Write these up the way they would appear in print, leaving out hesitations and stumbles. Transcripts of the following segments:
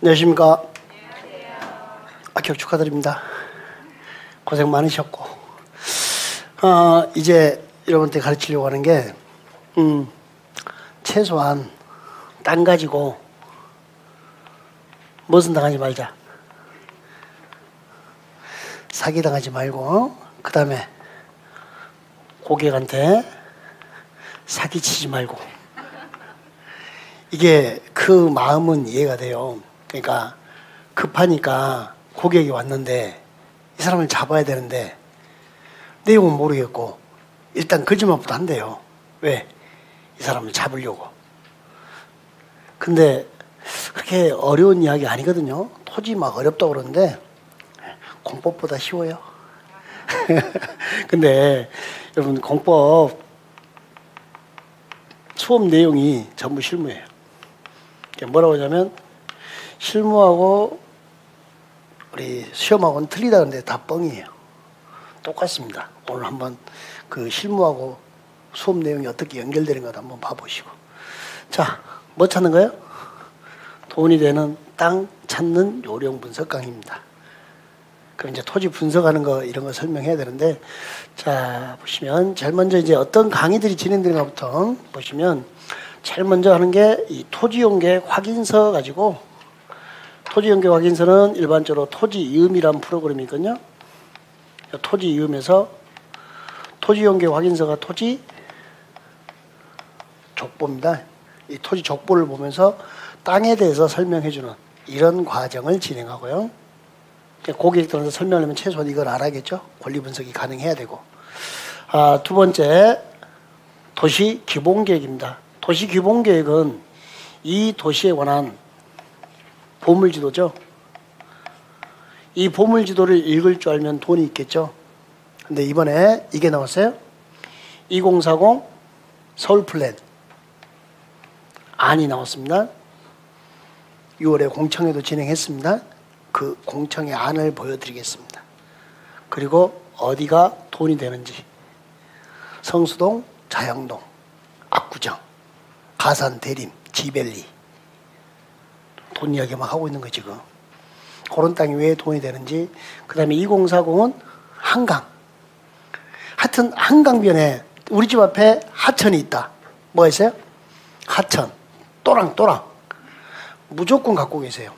안녕하십니까. 합격 축하드립니다. 고생 많으셨고, 이제 여러분한테 가르치려고 하는 게, 최소한 땅 가지고 무슨 당하지 말자. 사기 당하지 말고, 그 다음에 고객한테 사기 치지 말고. 이게 그 마음은 이해가 돼요. 그러니까 급하니까 고객이 왔는데 이 사람을 잡아야 되는데 내용은 모르겠고 일단 거짓말부터 한대요. 왜? 이 사람을 잡으려고. 근데 그렇게 어려운 이야기 아니거든요. 토지 막 어렵다고 그러는데 공법보다 쉬워요. 근데 여러분, 공법 수업 내용이 전부 실무예요. 뭐라고 하냐면 실무하고 우리 시험하고는 틀리다 그러는데 다 뻥이에요. 똑같습니다. 오늘 한번 그 실무하고 수업 내용이 어떻게 연결되는 것 한번 봐보시고. 자, 뭐 찾는 거예요? 돈이 되는 땅 찾는 요령 분석 강의입니다. 그럼 이제 토지 분석하는 거 이런 거 설명해야 되는데, 자 보시면 제일 먼저 이제 어떤 강의들이 진행되는가부터 보시면 제일 먼저 하는 게 이 토지용계 확인서 가지고, 토지용계 확인서는 일반적으로 토지이음이라는 프로그램이거든요. 토지이음에서 토지용계 확인서가 토지 족보입니다. 이 토지 족보를 보면서 땅에 대해서 설명해주는 이런 과정을 진행하고요. 고객들한테 설명하려면 최소한 이걸 알아야겠죠. 권리 분석이 가능해야 되고. 두 번째, 도시 기본계획입니다. 도시 기본계획은 이 도시에 관한 보물지도죠. 이 보물지도를 읽을 줄 알면 돈이 있겠죠. 근데 이번에 이게 나왔어요. 2040 서울플랜 안이 나왔습니다. 6월에 공청회도 진행했습니다. 그 공청회 안을 보여드리겠습니다. 그리고 어디가 돈이 되는지, 성수동, 자양동, 압구정, 가산, 대림, 지벨리, 돈 이야기 막 하고 있는 거 지금. 그런 땅이 왜 돈이 되는지. 그 다음에 2040은 한강. 하여튼 한강변에 우리 집 앞에 하천이 있다. 뭐가 있어요? 하천, 또랑 무조건 갖고 계세요.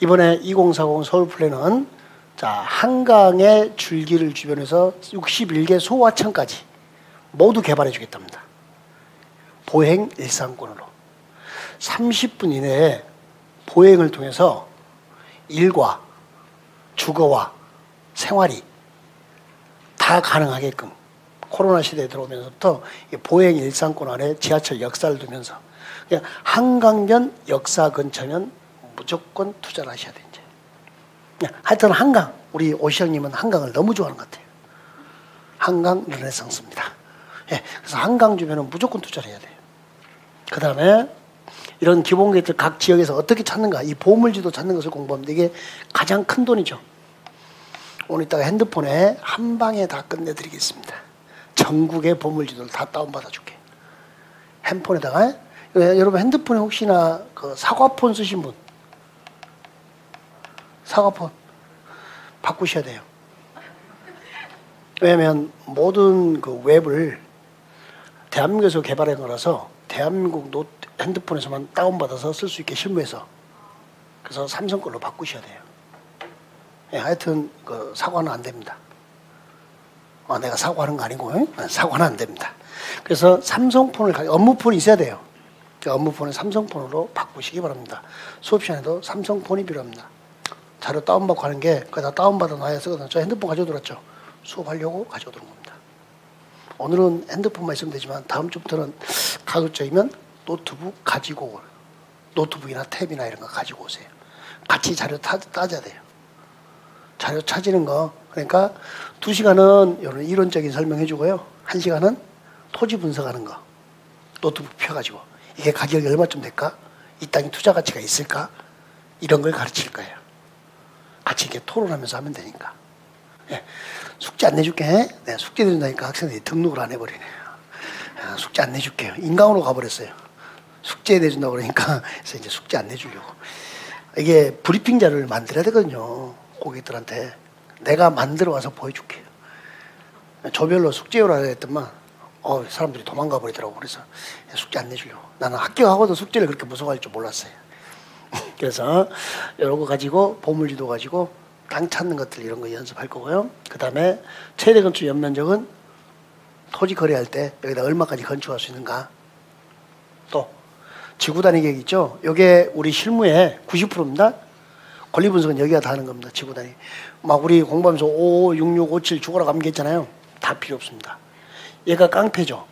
이번에 2040 서울플랜은 자, 한강의 줄기를 주변해서 61개 소하천까지 모두 개발해 주겠답니다. 보행 일상권으로 30분 이내에 보행을 통해서 일과 주거와 생활이 다 가능하게끔 코로나 시대에 들어오면서부터 보행 일상권 안에 지하철 역사를 두면서 그냥 한강변 역사 근처면 무조건 투자를 하셔야 돼요. 이제. 하여튼 한강, 우리 오시영님은 한강을 너무 좋아하는 것 같아요. 한강 르네상스입니다. 예, 그래서 한강 주변은 무조건 투자를 해야 돼요. 그 다음에 이런 기본계획들 각 지역에서 어떻게 찾는가, 이 보물지도 찾는 것을 공부하면 이게 가장 큰 돈이죠. 오늘 이따가 핸드폰에 한 방에 다 끝내드리겠습니다. 전국의 보물지도를 다 다운받아 줄게. 핸폰에다가. 여러분 핸드폰에 혹시나 그 사과폰 쓰신 분, 사과폰 바꾸셔야 돼요. 왜냐하면 모든 그 웹을 대한민국에서 개발한 거라서 대한민국 핸드폰에서만 다운받아서 쓸 수 있게 실무해서, 그래서 삼성 걸로 바꾸셔야 돼요. 예, 하여튼 그 사과는 안 됩니다. 내가 사과하는 거 아니고 사과는 안 됩니다. 그래서 삼성폰을 업무폰이 있어야 돼요. 업무폰은 삼성폰으로 바꾸시기 바랍니다. 수업 시간에도 삼성폰이 필요합니다. 자료 다운받고 하는 게 그다 다운받아 놔야 쓰거든요. 저 핸드폰 가져들었죠. 수업하려고 가져오는 겁니다. 오늘은 핸드폰만 있으면 되지만 다음 주부터는 가급적이면 노트북 가지고 오고, 노트북이나 탭이나 이런 거 가지고 오세요. 같이 자료 따져야 돼요. 자료 찾는 거. 그러니까 2시간은 이런 이론적인 설명해 주고요. 1시간은 토지 분석하는 거. 노트북 펴가지고 이게 가격이 얼마쯤 될까? 이 땅이 투자 가치가 있을까? 이런 걸 가르칠 거예요. 같이 이렇게 토론하면서 하면 되니까. 예. 숙제 안 내줄게. 네, 숙제 내준다니까 학생들이 등록을 안 해버리네요. 숙제 안 내줄게요. 인강으로 가버렸어요. 숙제 내준다고 그러니까 그래서 이제 숙제 안 내주려고. 이게 브리핑 자료를 만들어야 되거든요. 고객들한테. 내가 만들어 와서 보여줄게요. 조별로 숙제요라 했더만 사람들이 도망가 버리더라고. 그래서 숙제 안 내주려고. 나는 학교하고도 숙제를 그렇게 무서워할 줄 몰랐어요. 그래서 이런 거 가지고 보물지도 가지고 땅 찾는 것들 이런 거 연습할 거고요. 그 다음에 최대 건축 연면적은 토지 거래할 때 여기다 얼마까지 건축할 수 있는가. 또 지구 단위 계획 있죠. 이게 우리 실무의 90%입니다. 권리 분석은 여기가 다 하는 겁니다. 지구 단위. 막 우리 공부하면서 5, 6, 6, 5, 7 죽어라 감기 했잖아요. 다 필요 없습니다. 얘가 깡패죠.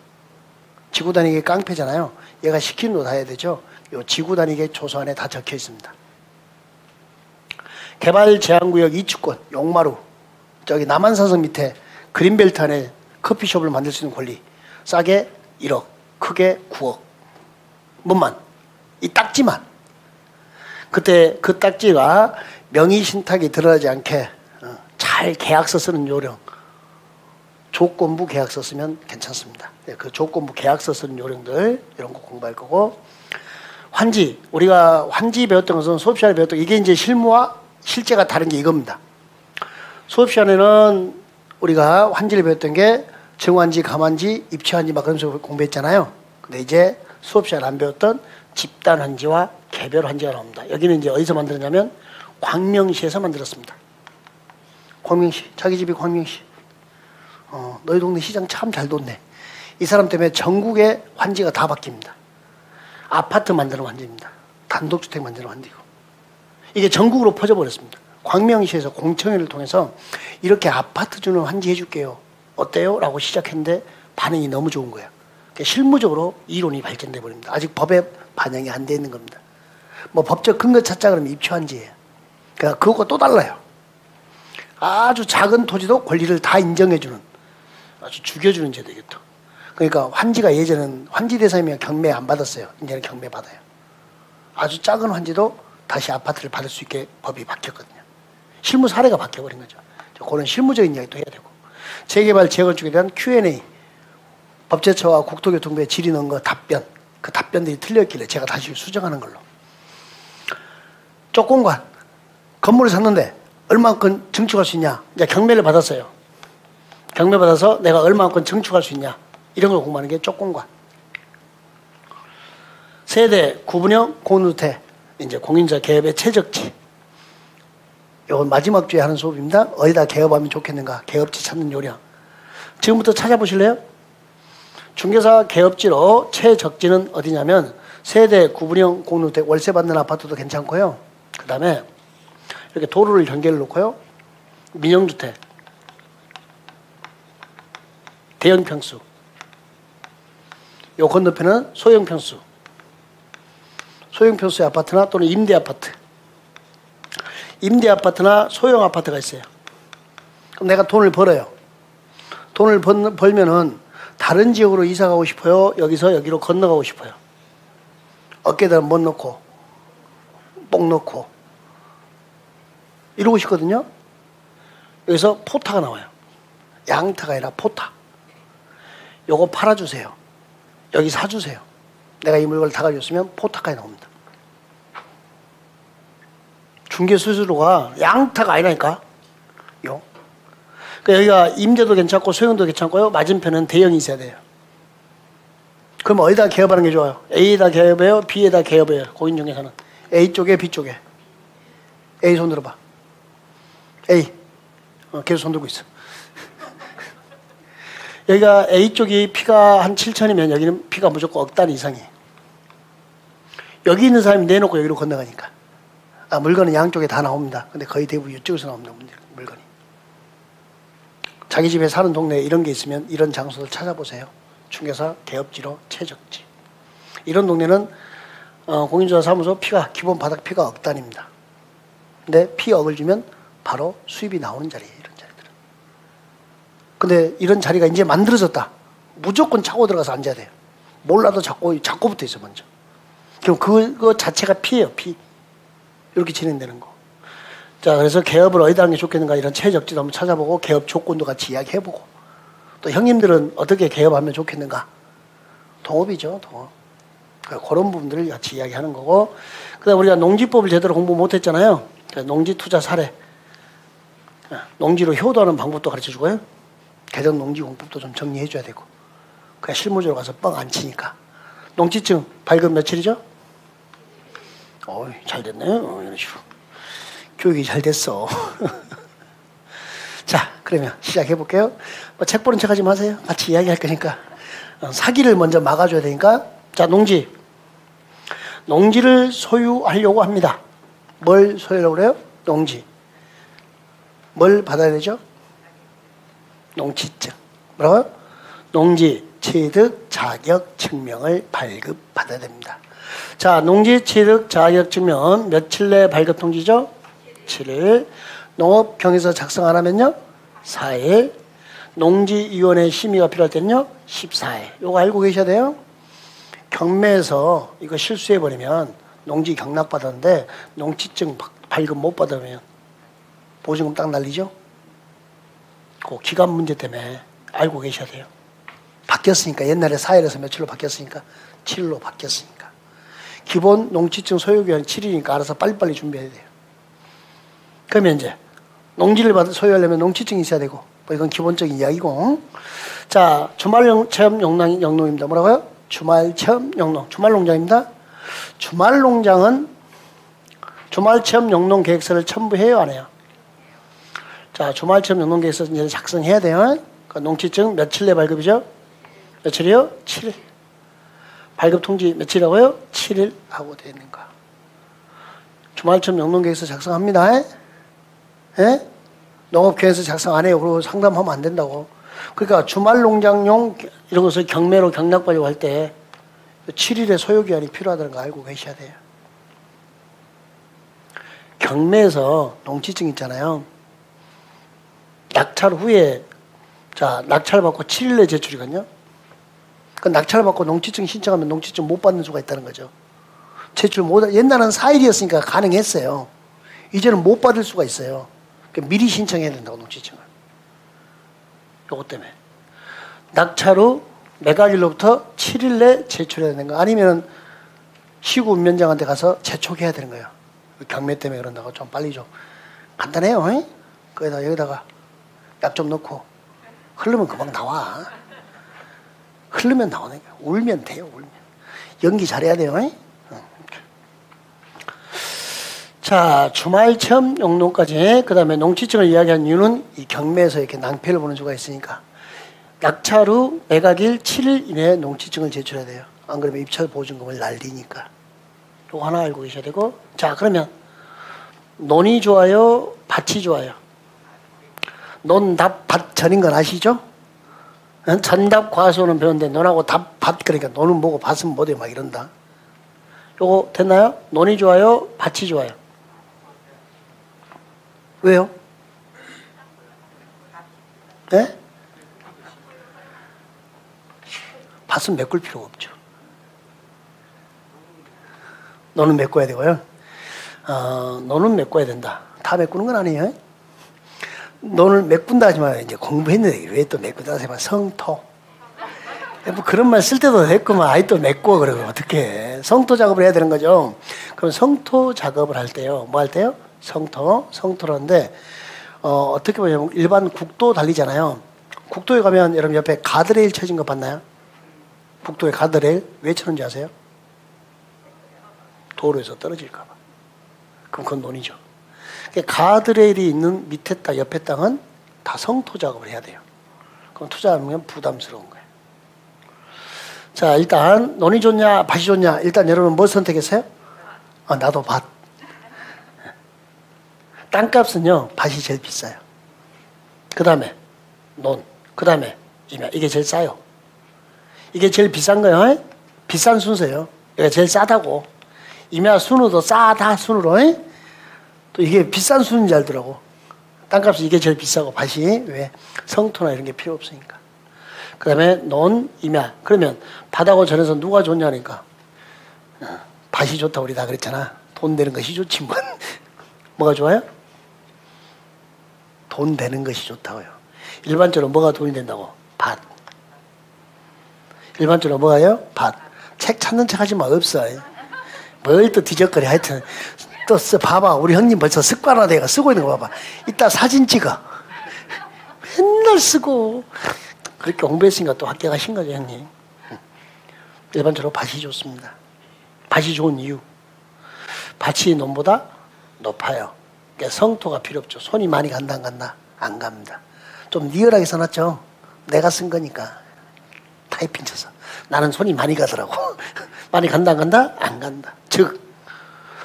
지구 단위 계획 깡패잖아요. 얘가 시키는 대로 다 해야 되죠. 요 지구 단위 계획 조서 안에 다 적혀 있습니다. 개발 제한구역 이축권, 용마루, 저기 남한산성 밑에 그린벨트 안에 커피숍을 만들 수 있는 권리. 싸게 1억, 크게 9억. 뭐만? 이 딱지만. 그때 그 딱지가 명의 신탁이 드러나지 않게 잘 계약서 쓰는 요령. 조건부 계약서 쓰면 괜찮습니다. 그 조건부 계약서 쓰는 요령들 이런 거 공부할 거고. 환지, 우리가 환지 배웠던 것은 수업 시간에 배웠던 이게 이제 실무와 실제가 다른 게 이겁니다. 수업 시간에는 우리가 환지를 배웠던 게 정환지, 감환지, 입체환지 막 그런 식으로 공부했잖아요. 근데 이제 수업 시간에 안 배웠던 집단 환지와 개별 환지가 나옵니다. 여기는 이제 어디서 만들었냐면 광명시에서 만들었습니다. 광명시, 자기 집이 광명시. 너희 동네 시장 참 잘 뒀네. 이 사람 때문에 전국의 환지가 다 바뀝니다. 아파트 만드는 환지입니다. 단독주택 만드는 환지고. 이게 전국으로 퍼져버렸습니다. 광명시에서 공청회를 통해서 이렇게 아파트 주는 환지 해줄게요. 어때요? 라고 시작했는데 반응이 너무 좋은 거예요. 그러니까 실무적으로 이론이 발전돼 버립니다. 아직 법에 반영이 안 돼 있는 겁니다. 뭐 법적 근거 찾자 그러면 입주환지예요. 그러니까 그거가 또 달라요. 아주 작은 토지도 권리를 다 인정해주는 아주 죽여주는 제도겠죠. 그러니까 환지가 예전엔 환지 대상이면 경매 안 받았어요. 이제는 경매 받아요. 아주 작은 환지도 다시 아파트를 받을 수 있게 법이 바뀌었거든요. 실무 사례가 바뀌어버린 거죠. 그런 실무적인 이야기도 해야 되고. 재개발 재건축에 대한 Q&A, 법제처와 국토교통부에 질의 넣은 거 답변, 그 답변들이 틀렸길래 제가 다시 수정하는 걸로. 조건관, 건물을 샀는데 얼마만큼 증축할 수 있냐. 이제 경매를 받았어요. 경매 받아서 내가 얼마만큼 증축할 수 있냐. 이런 걸 공부하는 게 조건관. 세대, 구분형, 공유주택, 이제 공인자 개업의 최적지. 이건 마지막 주에 하는 수업입니다. 어디다 개업하면 좋겠는가. 개업지 찾는 요령. 지금부터 찾아보실래요? 중개사 개업지로 최적지는 어디냐면 세대, 구분형, 공유주택, 월세 받는 아파트도 괜찮고요. 그 다음에 이렇게 도로를 연결해 놓고요. 민영주택, 대형평수, 요 건너편은 소형평수, 소형평수의 아파트나 또는 임대아파트, 임대아파트나 소형아파트가 있어요. 그럼 내가 돈을 벌어요. 돈을 벌면은 다른 지역으로 이사 가고 싶어요? 여기서 여기로 건너가고 싶어요? 어깨에다 못 넣고 뽕 넣고 이러고 싶거든요. 여기서 포타가 나와요. 양타가 아니라 포타. 요거 팔아주세요. 여기 사주세요. 내가 이 물건을 다 가져줬으면 포타까지 나옵니다. 중개수수료가 양타가 아니라니까. 요. 그러니까 여기가 임대도 괜찮고 소형도 괜찮고요. 맞은편은 대형이 있어야 돼요. 그럼 어디다 개업하는 게 좋아요? A에다 개업해요? B에다 개업해요? 공인중개사는 A 쪽에 B 쪽에. A 손 들어봐. A. 계속 손 들고 있어. 여기가 A 쪽이 P가 한 7천이면 여기는 P가 무조건 억 단위 이상이에요. 여기 있는 사람이 내놓고 여기로 건너가니까. 물건은 양쪽에 다 나옵니다. 근데 거의 대부분 이쪽에서 나옵니다. 물건이. 자기 집에 사는 동네에 이런 게 있으면 이런 장소를 찾아보세요. 중개사 개업지로 최적지. 이런 동네는 공인중개사 사무소 P가 기본 바닥 P가 억 단위입니다. 근데 P억을 주면 바로 수입이 나오는 자리예요. 이런 자리들은. 근데 이런 자리가 이제 만들어졌다. 무조건 차고 들어가서 앉아야 돼요. 몰라도 잡고 붙어 있어 먼저. 그럼 그거 자체가 P예요. P. 이렇게 진행되는 거. 자, 그래서 개업을 어디다 하는 게 좋겠는가 이런 최적지도 한번 찾아보고 개업 조건도 같이 이야기해보고 또 형님들은 어떻게 개업하면 좋겠는가. 동업이죠. 동업. 그런 부분들을 같이 이야기하는 거고, 그다음 우리가 농지법을 제대로 공부 못했잖아요. 농지 투자 사례, 농지로 효도하는 방법도 가르쳐 주고요. 개정 농지 공법도 좀 정리해 줘야 되고, 그냥 실무적으로 가서 뻥 안 치니까. 농지증 발급 며칠이죠? 잘 됐네요. 이런 식으로 교육이 잘 됐어. 자, 그러면 시작해 볼게요. 뭐 책 보는 척하지 마세요. 같이 이야기할 거니까. 사기를 먼저 막아줘야 되니까. 자, 농지를 소유하려고 합니다. 뭘 소유하려고 그래요? 농지. 뭘 받아야 되죠? 농지증. 뭐라고요? 농지 취득 자격 증명을 발급받아야 됩니다. 자, 농지 취득 자격 증명은 며칠 내에 발급 통지죠? 7일. 농업경에서 작성 안 하면요? 4일. 농지위원회 심의가 필요할 때는요? 14일. 요거 알고 계셔야 돼요. 경매에서 이거 실수해버리면 농지 경락받았는데 농지증 발급 못 받으면 보증금 딱 날리죠? 그 기간 문제 때문에 알고 계셔야 돼요. 바뀌었으니까. 옛날에 4일에서 며칠로 바뀌었으니까 7일로 바뀌었으니까. 기본 농지증 소유기한 7일이니까 알아서 빨리빨리 준비해야 돼요. 그러면 이제 농지를 소유하려면 농지증이 있어야 되고, 뭐 이건 기본적인 이야기고. 자, 주말 체험 영농입니다. 뭐라고요? 주말 체험 영농. 주말 농장입니다. 주말 농장은 주말 체험 영농 계획서를 첨부해요, 안 해요? 자, 주말 체험 영농 계획서 이제 작성해야 돼요. 그러니까 농지증 며칠 내 발급이죠? 며칠이요? 7일. 발급 통지 며칠이라고요? 7일 하고 되어 있는 거. 주말 체험 영농 계획서 작성합니다. 예? 농업계에서 작성 안 해요. 그리고 상담하면 안 된다고. 그러니까 주말 농장용 이런 것을 경매로 경락받으려고 할 때 7일의 소요기한이 필요하다는 거 알고 계셔야 돼요. 경매에서 농지증 있잖아요. 낙찰 후에, 자, 낙찰 받고 7일 내에 제출이거든요. 그 낙찰 받고 농지증 신청하면 농지증 못 받는 수가 있다는 거죠. 제출 못, 옛날은 4일이었으니까 가능했어요. 이제는 못 받을 수가 있어요. 미리 신청해야 된다고, 농지증을. 요것 때문에. 낙찰 후 매각일로부터 7일 내 제출해야 되는 거. 아니면 시구 운면장한테 가서 재촉해야 되는 거예요. 경매 때문에 그런다고. 좀 빨리 좀. 간단해요. 거기다 여기다가 약 좀 넣고 흐르면 금방 나와. 흐르면 나오는 거야. 울면 돼요. 울면. 연기 잘해야 돼요. 자, 주말 체험 영농까지. 그 다음에 농지증을 이야기한 이유는 이 경매에서 이렇게 낭패를 보는 수가 있으니까. 낙찰 후 매각일 7일 이내에 농지증을 제출해야 돼요. 안 그러면 입찰 보증금을 날리니까. 이거 하나 알고 계셔야 되고. 자, 그러면 논이 좋아요? 밭이 좋아요? 논, 답, 밭 전인 건 아시죠? 전답 과수는 배웠는데 논하고 답, 밭, 그러니까 논은 뭐고 밭은 뭐돼 막 이런다. 요거 됐나요? 논이 좋아요? 밭이 좋아요? 왜요? 네? 밭은 메꿀 필요가 없죠. 논은 메꿔야 되고요. 논은 메꿔야 된다. 다 메꾸는 건 아니에요. 논을 메꾼다 하지만 이제 공부했는데 왜 또 메꾼다 하지만 성토. 뭐 그런 말 쓸 때도 됐구만. 아이 또 메꿔 그러면 어떡해. 성토 작업을 해야 되는 거죠. 그럼 성토 작업을 할 때요. 뭐 할 때요? 성토라는데 어떻게 보냐면 일반 국도 달리잖아요. 국도에 가면 여러분 옆에 가드레일 쳐진 거 봤나요? 국도에 가드레일 왜 쳐는지 아세요? 도로에서 떨어질까 봐. 그럼 그건 논이죠. 가드레일이 있는 밑에 땅, 옆에 땅은 다 성토 작업을 해야 돼요. 그럼 투자하면 부담스러운 거예요. 자, 일단 논이 좋냐 밭이 좋냐 일단 여러분 뭐 선택했어요? 나도 밭. 땅값은요 밭이 제일 비싸요. 그 다음에 논, 그 다음에 임야. 이게 제일 싸요. 이게 제일 비싼 거예요. 비싼 순서예요. 이게 제일 싸다고. 임야 순으로 싸다 순으로. 또 이게 비싼 순인지 알더라고. 땅값은 이게 제일 비싸고 밭이 왜? 성토나 이런 게 필요 없으니까. 그 다음에 논, 임야. 그러면 밭하고 전에서 누가 좋냐니까 밭이 좋다 우리 다 그랬잖아. 돈 되는 것이 좋지 뭐. 뭐가 좋아요? 돈 되는 것이 좋다고요. 일반적으로 뭐가 돈이 된다고? 밭. 일반적으로 뭐가요? 밭. 책 찾는 척 하지 마. 없어. 뭘 또 뒤적거려. 하여튼 또 봐봐. 우리 형님 벌써 습관화돼가 쓰고 있는 거 봐봐. 이따 사진 찍어. 맨날 쓰고. 그렇게 공부했으니까 또 합격하신 거죠, 형님. 일반적으로 밭이 좋습니다. 밭이 좋은 이유. 밭이 논보다 높아요. 그러니까 성토가 필요 없죠. 손이 많이 간다 안 간다? 안 갑니다. 좀 리얼하게 써놨죠. 내가 쓴 거니까. 타이핑 쳐서. 나는 손이 많이 가더라고. 많이 간다 안 간다? 안 간다. 즉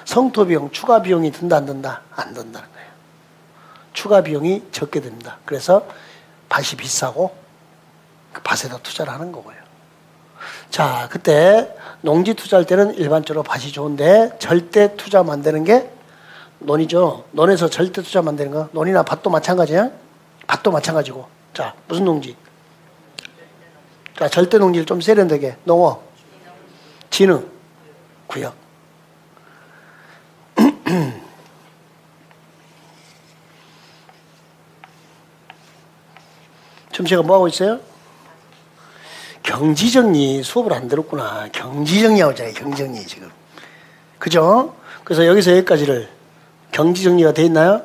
성토 비용, 추가 비용이 든다 안 든다? 안 든다는 거예요. 추가 비용이 적게 듭니다. 그래서 밭이 비싸고 그 밭에다 투자를 하는 거고요. 자, 그때 농지 투자할 때는 일반적으로 밭이 좋은데 절대 투자 만드는 게 논이죠. 논에서 절대 투자 만드는 거. 논이나 밭도 마찬가지야. 밭도 마찬가지고. 자, 무슨 농지? 자, 절대 농지를 좀 세련되게. 농어, 진흥, 구역. 지금 제가 뭐하고 있어요? 경지정리 수업을 안 들었구나. 경지정리하고 있잖아요. 경지정리 지금. 그죠? 그래서 여기서 여기까지를 경지정리가 돼 있나요?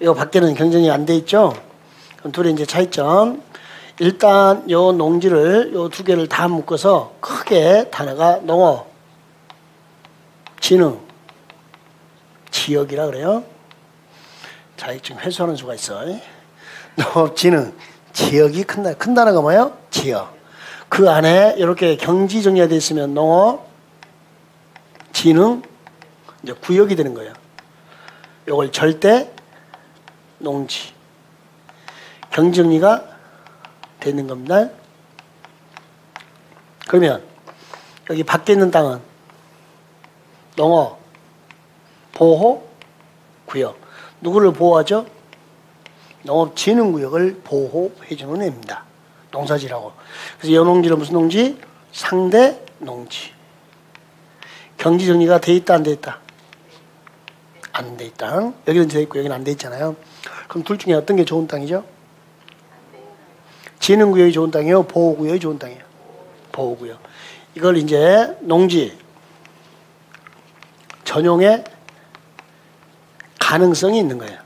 요 밖에는 경지정리가 안 돼 있죠? 그럼 둘의 이제 차이점. 일단 요 농지를 요 두 개를 다 묶어서 크게 단어가 농어, 진흥, 지역이라 그래요. 자, 지금 회수하는 수가 있어. 농업, 진흥, 지역이 큰 단어가 뭐예요? 지역. 그 안에 이렇게 경지 정리가 되어 있으면 농업, 진흥, 이제 구역이 되는 거예요. 이걸 절대 농지. 경지 정리가 되는 겁니다. 그러면 여기 밖에 있는 땅은 농업, 보호, 구역. 누구를 보호하죠? 농업진흥구역을 보호해주는 애입니다. 농사지라고. 그래서 여농지는 무슨 농지? 상대 농지. 경지정리가 돼 있다 안 돼 있다? 안 돼 있다. 여기는 돼 있고 여기는 안 돼 있잖아요. 그럼 둘 중에 어떤 게 좋은 땅이죠? 진흥구역이 좋은 땅이에요? 보호구역이 좋은 땅이에요? 보호구역. 이걸 이제 농지 전용의 가능성이 있는 거예요.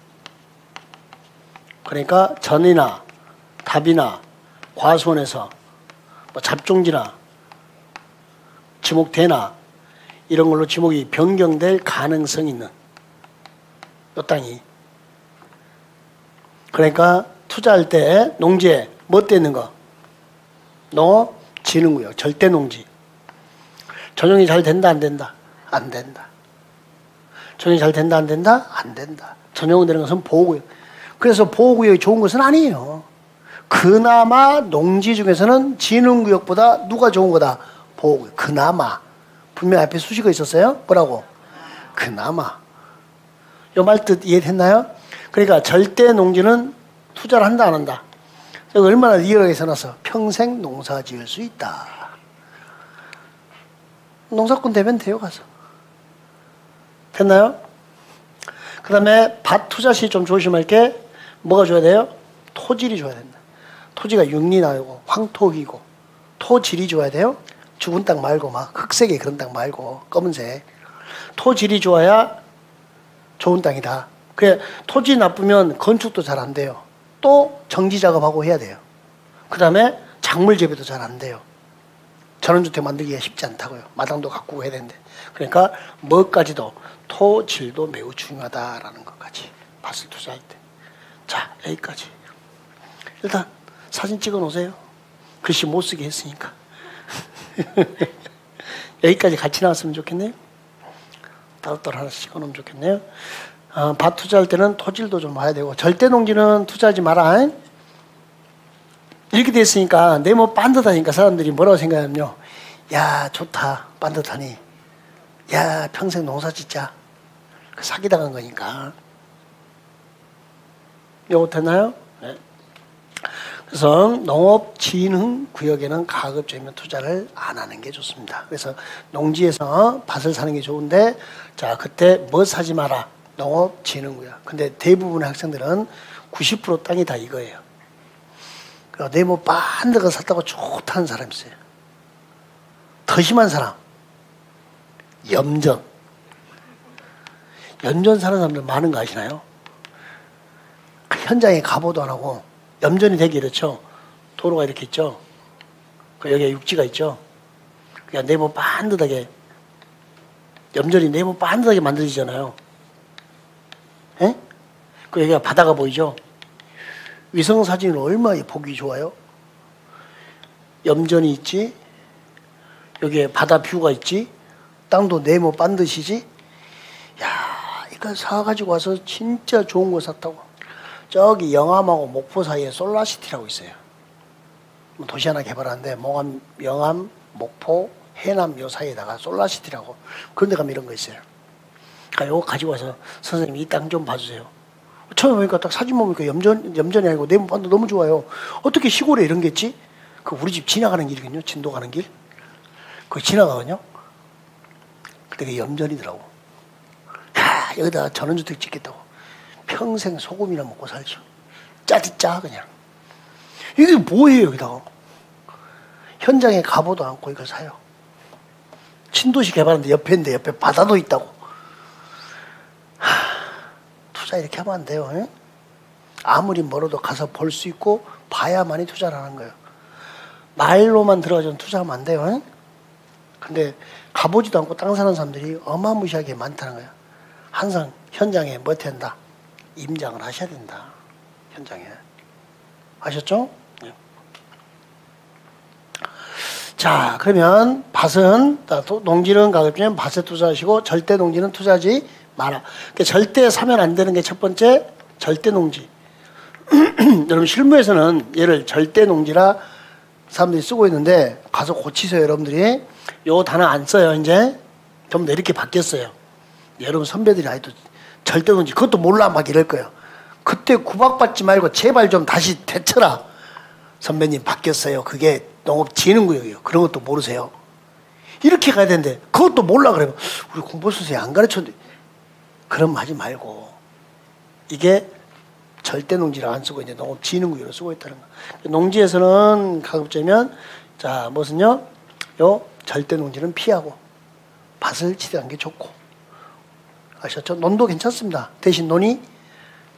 그러니까 전이나 답이나 과수원에서 뭐 잡종지나 지목대나 이런 걸로 지목이 변경될 가능성이 있는 이 땅이. 그러니까 투자할 때 농지에 뭐 떼는 거? 농업, 진흥구역, 절대 농지. 전용이 잘 된다 안 된다? 안 된다. 전용이 잘 된다 안 된다? 안 된다. 전용은 되는 것은 보호구역. 그래서 보호구역이 좋은 것은 아니에요. 그나마 농지 중에서는 진흥구역보다 누가 좋은 거다? 보호구역. 그나마. 분명 앞에 수식어 있었어요? 뭐라고? 그나마. 요 말 뜻 이해됐나요? 그러니까 절대 농지는 투자를 한다 안 한다? 얼마나 리얼하게 써놔서 평생 농사 지을 수 있다. 농사꾼 되면 돼요, 가서. 됐나요? 그 다음에 밭 투자 시 좀 조심할 게 뭐가 줘야 돼요? 토질이 줘야 된다. 토지가 육리나고 황토기고 토질이 줘야 돼요. 죽은 땅 말고 막 흑색의 그런 땅 말고 검은색. 토질이 좋아야 좋은 땅이다. 그래, 토지 나쁘면 건축도 잘 안 돼요. 또 정지 작업하고 해야 돼요. 그 다음에 작물 재배도 잘 안 돼요. 전원주택 만들기가 쉽지 않다고요. 마당도 가꾸고 해야 되는데. 그러니까 뭐까지도 토질도 매우 중요하다라는 것까지 밭을 투자할 때. 자, 여기까지. 일단 사진 찍어 놓으세요. 글씨 못 쓰게 했으니까. 여기까지 같이 나왔으면 좋겠네요. 따로따로 하나씩 찍어 놓으면 좋겠네요. 밭 투자할 때는 토질도 좀 봐야 되고, 절대 농지는 투자하지 마라. 이렇게 됐으니까 네모 반듯하니까 사람들이 뭐라고 생각하냐면요. 야, 좋다. 반듯하니. 야, 평생 농사 짓자. 사기당한 거니까. 요거 됐나요? 네. 그래서 농업진흥구역에는 가급적이면 투자를 안 하는 게 좋습니다. 그래서 농지에서 밭을 사는 게 좋은데, 자, 그때 뭐 사지 마라. 농업진흥구역. 근데 대부분의 학생들은 90% 땅이 다 이거예요. 네모 반듯한 거 샀다고 좋다는 사람이 있어요. 더 심한 사람. 염전. 염전 사는 사람들 많은 거 아시나요? 현장에 가보도 안 하고 염전이 되게 이렇죠. 도로가 이렇게 있죠. 여기에 육지가 있죠. 그냥 네모 반듯하게 염전이 네모 반듯하게 만들어지잖아요. 예? 그 여기가 바다가 보이죠. 위성 사진은 얼마나 보기 좋아요. 염전이 있지. 여기에 바다 뷰가 있지. 땅도 네모 반듯이지. 야, 이거 사가지고 와서 진짜 좋은 거 샀다고. 저기 영암하고 목포 사이에 솔라시티라고 있어요. 도시 하나 개발하는데 영암, 목포, 해남 요 사이에다가 솔라시티라고 그런 데 가면 이런 거 있어요. 그러니까 요거 가지고 와서 선생님 이 땅 좀 봐주세요. 처음에 보니까 딱 사진 보니까 염전이 아니고 네모반도 너무 좋아요. 어떻게 시골에 이런 게 있지? 그 우리 집 지나가는 길이거든요. 진도 가는 길. 그거 지나가거든요. 그때 그게 염전이더라고. 야, 여기다 전원주택 짓겠다고. 평생 소금이나 먹고 살죠. 짜디 그냥. 이게 뭐예요 여기다가. 현장에 가보도 않고 이거 사요. 신도시 개발하는데 옆에 있는데 옆에 바다도 있다고. 투자 이렇게 하면 안 돼요. 에? 아무리 멀어도 가서 볼 수 있고 봐야만이 투자를 하는 거예요. 말로만 들어가서 투자하면 안 돼요. 에? 근데 가보지도 않고 땅 사는 사람들이 어마무시하게 많다는 거예요. 항상 현장에 뭐 된다? 임장을 하셔야 된다. 현장에. 아셨죠? 네. 자, 그러면 밭은, 농지는 가급적 밭에 투자하시고 절대 농지는 투자하지 마라. 그러니까 절대 사면 안 되는 게 첫 번째, 절대 농지. 여러분 실무에서는 얘를 절대 농지라 사람들이 쓰고 있는데 가서 고치세요. 여러분들이 요 단어 안 써요. 이제 좀 더 이렇게 바뀌었어요. 여러분 선배들이 아직도 절대 농지 그것도 몰라 막 이럴 거예요. 그때 구박받지 말고 제발 좀 다시 되쳐라. 선배님 바뀌었어요. 그게 농업진흥구역이에요. 그런 것도 모르세요. 이렇게 가야 되는데 그것도 몰라 그러면 우리 공보 선생님이 안 가르쳤는데 그럼 하지 말고 이게 절대 농지를 안 쓰고 이제 농업진흥구역으로 쓰고 있다는 거. 농지에서는 가급적이면 자 무슨요? 요 절대 농지는 피하고 밭을 치대는 게 좋고 아셨죠? 논도 괜찮습니다. 대신 논이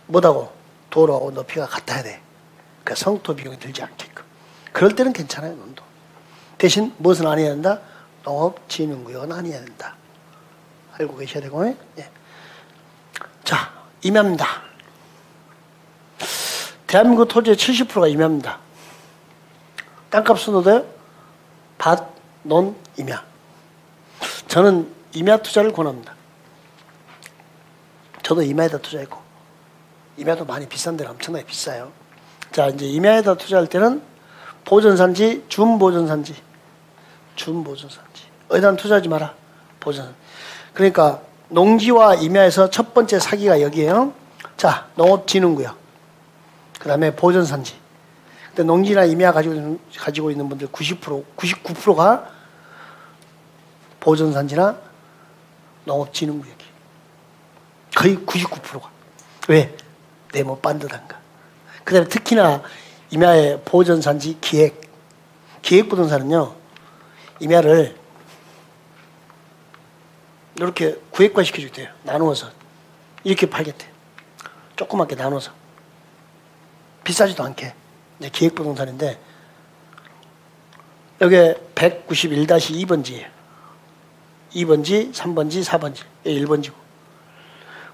뭐다고 도로하고 높이가 같아야 돼. 그 성토 비용이 들지 않게끔. 그럴 때는 괜찮아요. 논도. 대신 무엇은 안 해야 된다? 농업진흥구역은 안 해야 된다. 알고 계셔야 되고. 예. 자, 임야입니다. 대한민국 토지의 70%가 임야입니다. 땅값은 어때요? 밭, 논, 임야. 저는 임야 투자를 권합니다. 저도 임야에다 투자했고 임야도 많이 비싼 데는 엄청나게 비싸요. 자, 이제 임야에다 투자할 때는 보전산지, 준보전산지. 어디다 투자하지 마라. 보전. 그러니까 농지와 임야에서 첫 번째 사기가 여기에요. 자, 농업진흥구역. 그 다음에 보전산지. 근데 농지나 임야 가지고 있는 분들 90%, 99%가 보전산지나 농업진흥구역이. 거의 99%가. 왜? 네모 반듯한가. 그 다음에 특히나 임야의 보전산지 기획부동산은요, 임야를 이렇게 구획화 시켜주게 돼요. 나누어서. 이렇게 팔겠대. 조그맣게 나눠서. 비싸지도 않게. 이제 기획부동산인데, 여기 191-2번지예요. 2번지, 3번지, 4번지. 1번지고.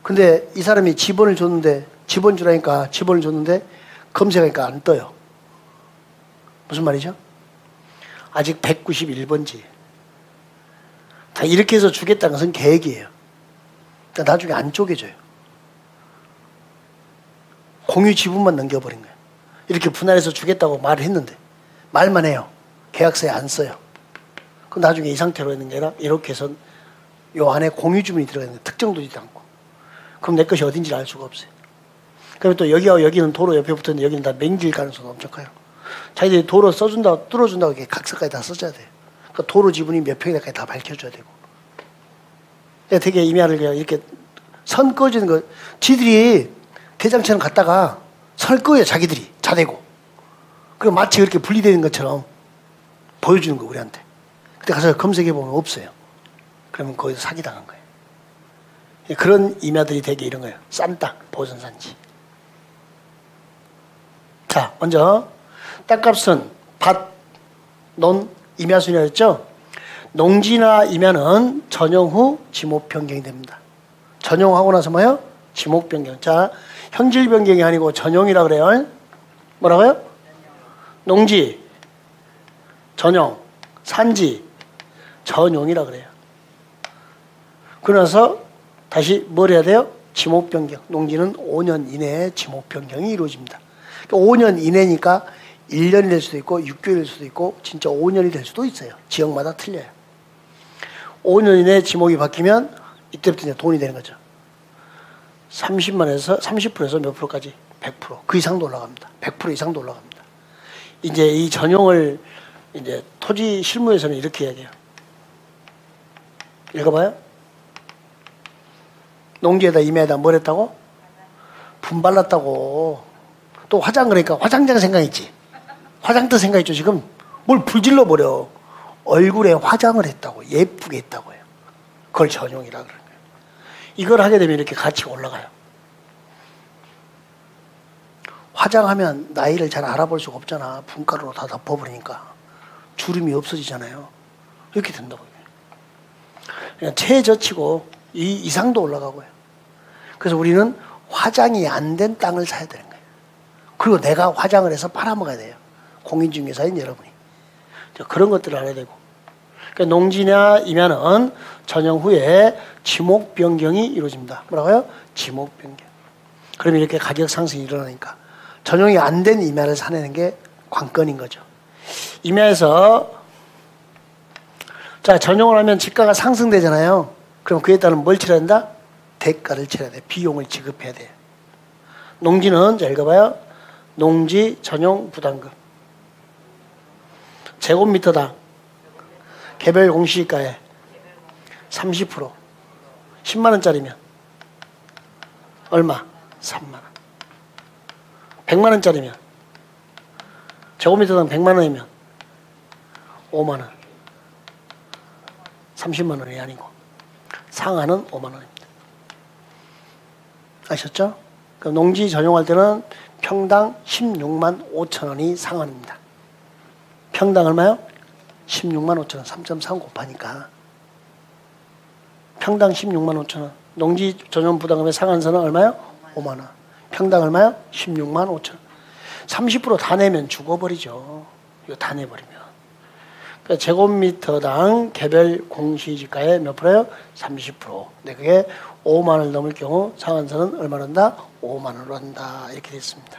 근데 이 사람이 지번을 줬는데, 지번 주라니까 지번을 줬는데, 검색하니까 안 떠요. 무슨 말이죠? 아직 191번지. 다 이렇게 해서 주겠다는 것은 계획이에요. 그러니까 나중에 안 쪼개져요. 공유 지분만 넘겨버린 거예요. 이렇게 분할해서 주겠다고 말을 했는데 말만 해요. 계약서에 안 써요. 그럼 나중에 이 상태로 있는 게 아니라 이렇게 해서 요 안에 공유 지분이 들어가 있는 거예요. 특정도 있지 않고. 그럼 내 것이 어딘지를 알 수가 없어요. 그리고 또 여기와 여기는 도로 옆에 붙었는데 여기는 다 맹길 가능성이 엄청 커요. 자기들이 도로 써준다고 뚫어준다고 이렇게 각서까지 다 써줘야 돼요. 그러니까 도로 지분이 몇 평이나까지 다 밝혀줘야 되고. 되게 임야를 그냥 이렇게 선 꺼지는 거, 지들이 대장처럼 갔다가 선을 꺼요, 자기들이. 자대고. 그리고 마치 그렇게 분리되는 것처럼 보여주는 거, 우리한테. 그때 가서 검색해 보면 없어요. 그러면 거기서 사기당한 거예요. 그런 임야들이 되게 이런 거예요. 싼 땅, 보전산지. 자, 먼저 땅값은 밭, 논, 임야순이라 했죠. 농지나 임야는 전용 후 지목 변경이 됩니다. 전용하고 나서 뭐예요? 지목 변경. 자, 형질 변경이 아니고 전용이라 그래요. 뭐라고요? 농지, 전용, 산지, 전용이라 그래요. 그러나서 다시 뭘 해야 돼요? 지목 변경. 농지는 5년 이내에 지목 변경이 이루어집니다. 그러니까 5년 이내니까 1년이 될 수도 있고 6개월이 될 수도 있고 진짜 5년이 될 수도 있어요. 지역마다 틀려요. 5년 이내에 지목이 바뀌면 이때부터 이제 돈이 되는 거죠. 30만에서 30%에서 몇 프로까지? 100%. 그 이상도 올라갑니다. 100% 이상도 올라갑니다. 이제 이 전용을 이제 토지 실무에서는 이렇게 이야기해요. 읽어봐요. 농지에다 임야에다 뭘 했다고? 분발랐다고. 또 화장 그러니까 화장장 생각했지. 화장터 생각했죠. 지금 뭘 불질러 버려. 얼굴에 화장을 했다고. 예쁘게 했다고요. 그걸 전용이라 그러는 거예요. 이걸 하게 되면 이렇게 가치가 올라가요. 화장하면 나이를 잘 알아볼 수가 없잖아. 분가루로 다 덮어버리니까. 주름이 없어지잖아요. 이렇게 된다고요. 그냥 최저치고 이 이상도 올라가고요. 그래서 우리는 화장이 안 된 땅을 사야 되는 거예요. 그리고 내가 화장을 해서 팔아먹어야 돼요. 공인중개사인 여러분이. 그런 것들을 알아야 되고. 그러니까 농지나 임야는 전용 후에 지목 변경이 이루어집니다. 뭐라고요? 지목 변경. 그러면 이렇게 가격 상승이 일어나니까 전용이 안 된 임야를 사내는 게 관건인 거죠. 임야에서 자 전용을 하면 지가가 상승되잖아요. 그럼 그에 따른 뭘 치러야 된다? 대가를 치러야 돼. 비용을 지급해야 돼요. 농지는 자 읽어봐요. 농지 전용 부담금. 제곱미터당 개별 공시지가에 30% 10만원짜리면 얼마? 3만원. 100만원짜리면 제곱미터당 100만원이면 5만원. 30만원이 아니고 상한은 5만원입니다. 아셨죠? 그럼 농지 전용할 때는 평당 16만 5천원이 상한입니다. 평당 얼마요? 16만 5천원. 3.3 곱하니까 평당 16만 5천원. 농지 전용 부담금의 상한선은 얼마요? 5만원. 평당 얼마요? 16만 5천원. 30% 다 내면 죽어버리죠. 이거 다 내버리면. 그러니까 제곱미터당 개별 공시지가의 몇 프로요? 30%. 근데 그게 5만원을 넘을 경우 상한선은 얼마로 한다? 5만원으로 한다. 이렇게 됐습니다.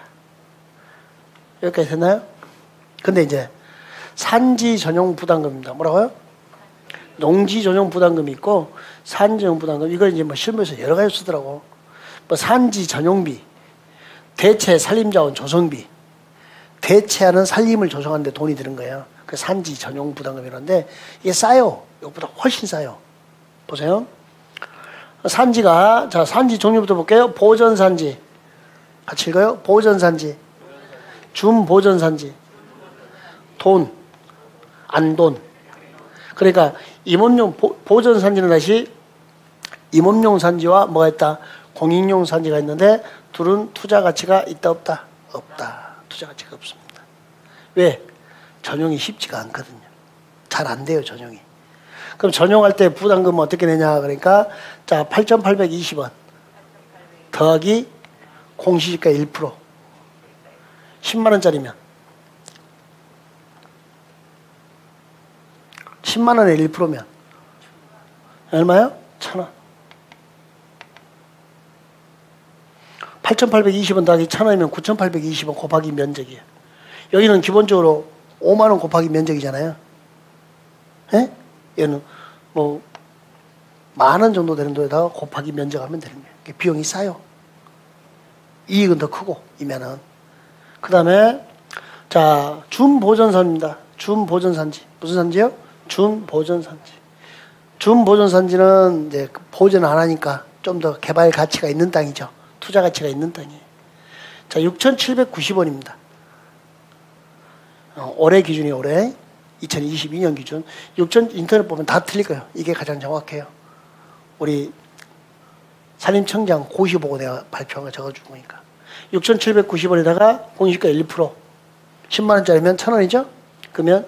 여기까지 됐나요? 근데 이제 산지 전용 부담금입니다. 뭐라고요? 농지 전용 부담금이 있고 산지 전용 부담금. 이걸 이제 뭐 실무에서 여러 가지 쓰더라고. 뭐 산지 전용비, 대체 산림자원 조성비, 대체하는 산림을 조성하는데 돈이 드는 거예요. 그 산지 전용 부담금이라는데 이게 싸요. 이것보다 훨씬 싸요. 보세요. 산지가 자 산지 종류부터 볼게요. 보전산지 같이 읽어요. 보전산지, 준보전산지, 돈, 안돈. 그러니까 임업용 보전산지는 다시 임업용 산지와 뭐가 있다? 공익용 산지가 있는데 둘은 투자 가치가 있다 없다? 없다. 투자 가치가 없습니다. 왜? 전용이 쉽지가 않거든요. 잘 안 돼요, 전용이. 그럼 전용할 때 부담금은 어떻게 내냐? 그러니까 자 8,820원 더하기 공시지가 1% 10만원짜리면 10만원에 1%면 얼마요? 1,000원. 8,820원 더하기 1,000원이면 9,820원 곱하기 면적이에요. 여기는 기본적으로 5만원 곱하기 면적이잖아요. 예? 얘는 뭐 만원 정도 되는 돈에다가 곱하기 면적하면 되는 거예요. 비용이 싸요. 이익은 더 크고 이면은. 그 다음에 자 준보전산입니다. 준보전산지. 무슨 산지요? 준보전산지. 준보전산지는 이제 보전 안 하니까 좀 더 개발 가치가 있는 땅이죠. 투자 가치가 있는 땅이에요. 자 6,790원입니다. 올해 기준이 올해 2022년 기준 6천 인터넷 보면 다 틀릴 거예요. 이게 가장 정확해요. 우리 산림청장 고시 보고 내가 발표한 거 적어준 거니까 6,790원에다가 공시가 1% 10만 원짜리면 1,000원이죠? 그러면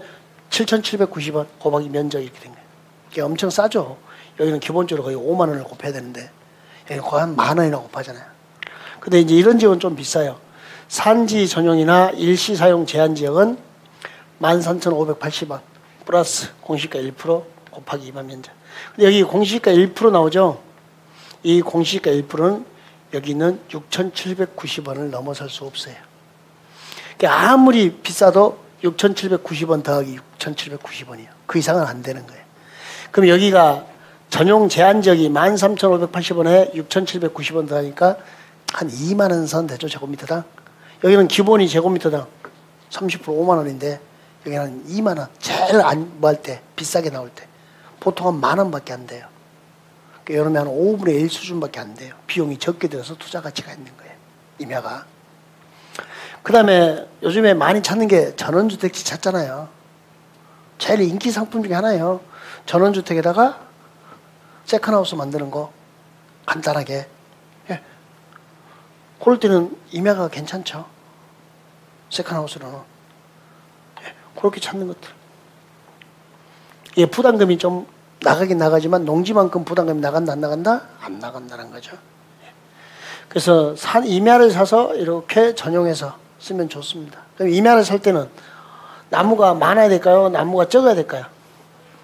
7,790원 곱하기 면적 이렇게 된 거예요. 이게 엄청 싸죠. 여기는 기본적으로 거의 5만 원을 곱해야 되는데 여기는 거의 한 만 원이나 곱하잖아요. 근데 이제 이런 지역은 좀 비싸요. 산지 전용이나 일시 사용 제한 지역은 13,580원 플러스 공시가 1% 곱하기 2만 면적. 근데 여기 공시가 1% 나오죠? 이 공시가 1%는 여기는 6,790원을 넘어설 수 없어요. 그러니까 아무리 비싸도 6,790원 더하기 6,790원이에요. 그 이상은 안 되는 거예요. 그럼 여기가 전용 제한 지역이 13,580원에 6,790원 더하니까 한 2만 원 선 되죠, 제곱미터당. 여기는 기본이 제곱미터당 30% 5만 원인데 여기는 한 2만 원. 제일 뭐 할 때, 비싸게 나올 때 보통 한 만 원밖에 안 돼요. 그러니까 여름에 한 5분의 1 수준밖에 안 돼요. 비용이 적게 들어서 투자 가치가 있는 거예요, 임야가. 그 다음에 요즘에 많이 찾는 게 전원주택지 찾잖아요. 제일 인기 상품 중에 하나예요. 전원주택에다가 세컨하우스 만드는 거 간단하게. 예. 그럴 때는 임야가 괜찮죠. 세컨하우스로는. 예. 그렇게 찾는 것들. 예, 부담금이 좀 나가긴 나가지만 농지만큼 부담금이 나간다 안 나간다? 안 나간다는 거죠. 예. 그래서 임야를 사서 이렇게 전용해서 쓰면 좋습니다. 그럼 임야를 살 때는 나무가 많아야 될까요? 나무가 적어야 될까요?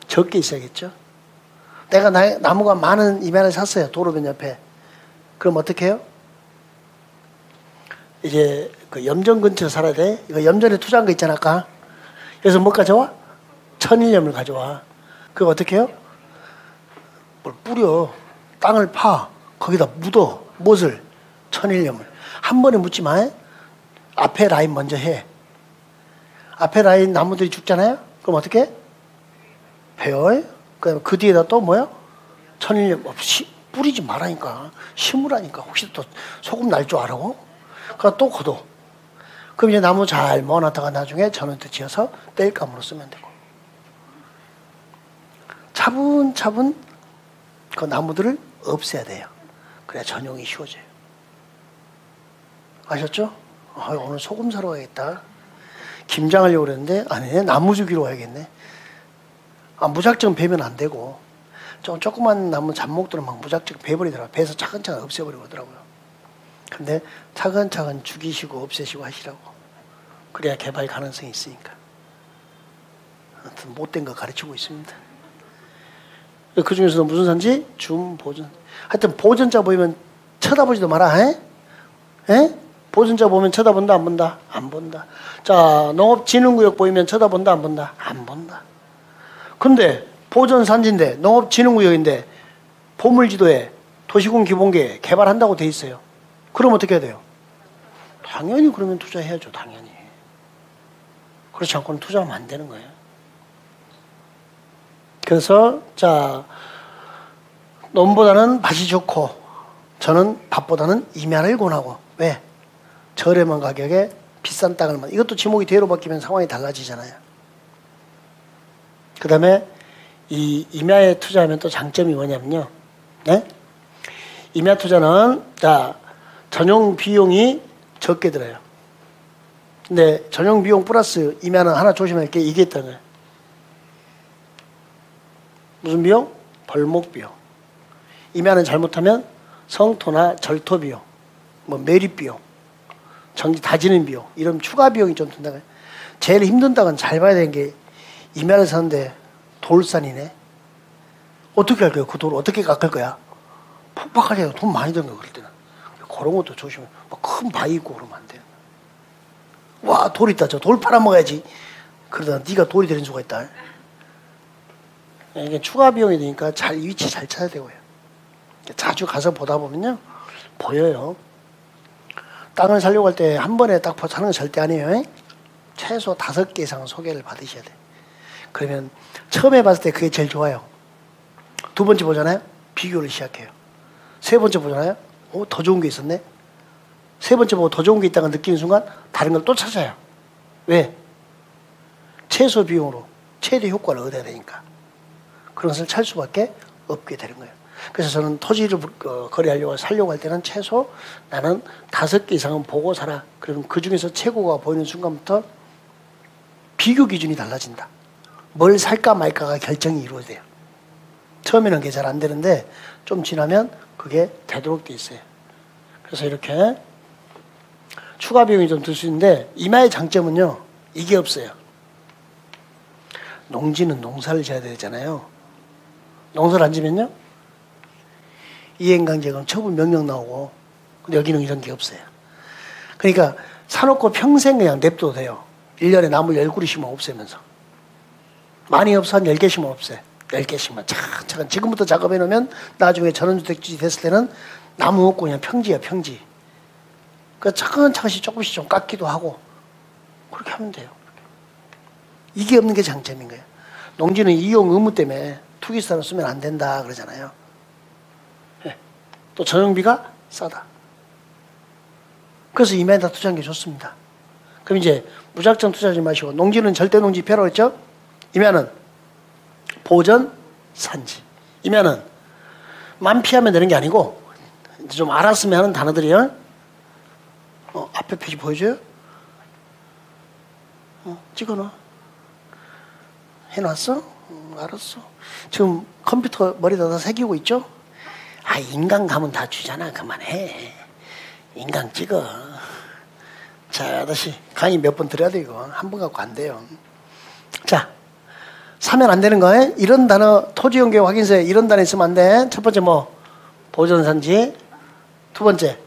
적게 있어야겠죠. 내가 나무가 많은 임야를 샀어요. 도로변 옆에. 그럼 어떻게 해요? 이제 그 염전 근처에 살아야 돼. 이거 염전에 투자한 거 있잖아, 아까. 그래서 뭐 가져와? 천일염을 가져와. 그거 어떻게 해요? 뭘 뿌려. 땅을 파. 거기다 묻어. 무엇을? 천일염을. 한 번에 묻지 마. 앞에 라인 먼저 해. 앞에 라인 나무들이 죽잖아요? 그럼 어떻게 해? 해요. 그 뒤에다 또 뭐야? 천일염 없이 뿌리지 말라니까. 심으라니까. 혹시 또 소금 날 줄 알아? 그럼 또 걷어. 그럼 이제 나무 잘 모아놨다가 나중에 전원대 지어서 땔감으로 쓰면 되고. 차분차분 그 나무들을 없애야 돼요. 그래야 전용이 쉬워져요. 아셨죠? 오늘 소금 사러 가야겠다. 김장하려고 그랬는데 아니네. 나무 주기로 와야겠네. 무작정 베면 안 되고 조그만 나무 잡목들은 막 무작정 베버리더라고요. 베서 차근차근 없애버리고 하더라고요. 근데 차근차근 죽이시고 없애시고 하시라고. 그래야 개발 가능성이 있으니까. 아무튼 못된 거 가르치고 있습니다. 그 중에서도 무슨 산지? 준보전. 하여튼 보전자 보이면 쳐다보지도 마라. 에? 보전자 보면 쳐다본다 안 본다? 안 본다. 자, 농업진흥구역 보이면 쳐다본다 안 본다? 안 본다. 근데 보전산지인데 농업진흥구역인데 보물지도에 도시군 기본계획 개발한다고 돼 있어요. 그럼 어떻게 해야 돼요? 당연히 그러면 투자해야죠. 당연히. 그렇지 않고는 투자하면 안 되는 거예요. 그래서 자, 논보다는 밭이 좋고 저는 밭보다는 임야를 권하고. 왜? 저렴한 가격에 비싼 땅을 이것도 지목이 대로 바뀌면 상황이 달라지잖아요. 그 다음에 이 임야에 투자하면 또 장점이 뭐냐면요. 네? 임야 투자는 자, 전용 비용이 적게 들어요. 근데 전용 비용 플러스 임야는 하나 조심할 게 이게 있다는 거예요. 무슨 비용? 벌목 비용. 임야는 잘못하면 성토나 절토 비용, 뭐 매립 비용, 정지 다지는 비용, 이런 추가 비용이 좀 든다고 해요. 제일 힘든 땅은 잘 봐야 되는 게 임야를 사는데 돌산이네. 어떻게 할 거야? 그 돌을 어떻게 깎을 거야? 폭박하잖아요. 돈 많이 드는 거 그럴 때는. 그런 것도 조심해. 큰 바위 있고 그러면 안 돼요. 와, 돌 있다. 저 돌 팔아먹어야지. 그러다 네가 돌이 되는 수가 있다. 이게 추가 비용이 되니까 잘 위치 잘 찾아야 되고요. 자주 가서 보다 보면요. 보여요. 땅을 사려고 할 때 한 번에 딱 사는 건 절대 아니에요. 최소 5개 이상 소개를 받으셔야 돼. 그러면 처음에 봤을 때 그게 제일 좋아요. 두 번째 보잖아요. 비교를 시작해요. 세 번째 보잖아요. 더 좋은 게 있었네. 세 번째 보고 더 좋은 게 있다가 느끼는 순간 다른 걸 또 찾아요. 왜? 최소 비용으로 최대 효과를 얻어야 되니까. 그런 것을 찾을 수밖에 없게 되는 거예요. 그래서 저는 토지를 거래하려고 살려고 할 때는 최소 나는 5개 이상은 보고 사라. 그러면 그 중에서 최고가 보이는 순간부터 비교 기준이 달라진다. 뭘 살까 말까가 결정이 이루어져요. 처음에는 그게 잘 안 되는데 좀 지나면 그게 되도록 돼 있어요. 그래서 이렇게 추가 비용이 좀 들 수 있는데 이마의 장점은요. 이게 없어요. 농지는 농사를 지어야 되잖아요. 농사를 안 지면요. 이행강제금 처분 명령 나오고 근데 여기는 이런 게 없어요. 그러니까 사놓고 평생 그냥 냅둬도 돼요. 1년에 나물 10그루씩만 없애면서. 많이 없어 한 10개씩만 없애. 10개씩만 차근차근 지금부터 작업해 놓으면 나중에 전원주택지 됐을 때는 나무 없고 그냥 평지야 평지. 그러니까 차근차근씩 조금씩 좀 깎기도 하고 그렇게 하면 돼요. 이게 없는 게 장점인 거예요. 농지는 이용 의무 때문에 투기사로 쓰면 안 된다 그러잖아요. 네. 또 전용비가 싸다. 그래서 이마에다 투자하는 게 좋습니다. 그럼 이제 무작정 투자하지 마시고 농지는 절대 농지 폐라고 했죠? 이면은 보전 산지. 이면은 만피하면 되는 게 아니고 좀 알았으면 하는 단어들이요. 앞에 페이지 보여줘요? 찍어놔. 해놨어? 알았어. 지금 컴퓨터 머리에다 다 새기고 있죠? 아, 인강 가면 다 주잖아. 그만해. 인강 찍어. 자, 아저씨 강의 몇 번 들어야 돼 이거. 한 번 갖고 안 돼요. 자, 사면 안 되는 거에 이런 단어 토지용계 확인서에 이런 단어 있으면 안 돼. 첫 번째 뭐 보전산지, 두 번째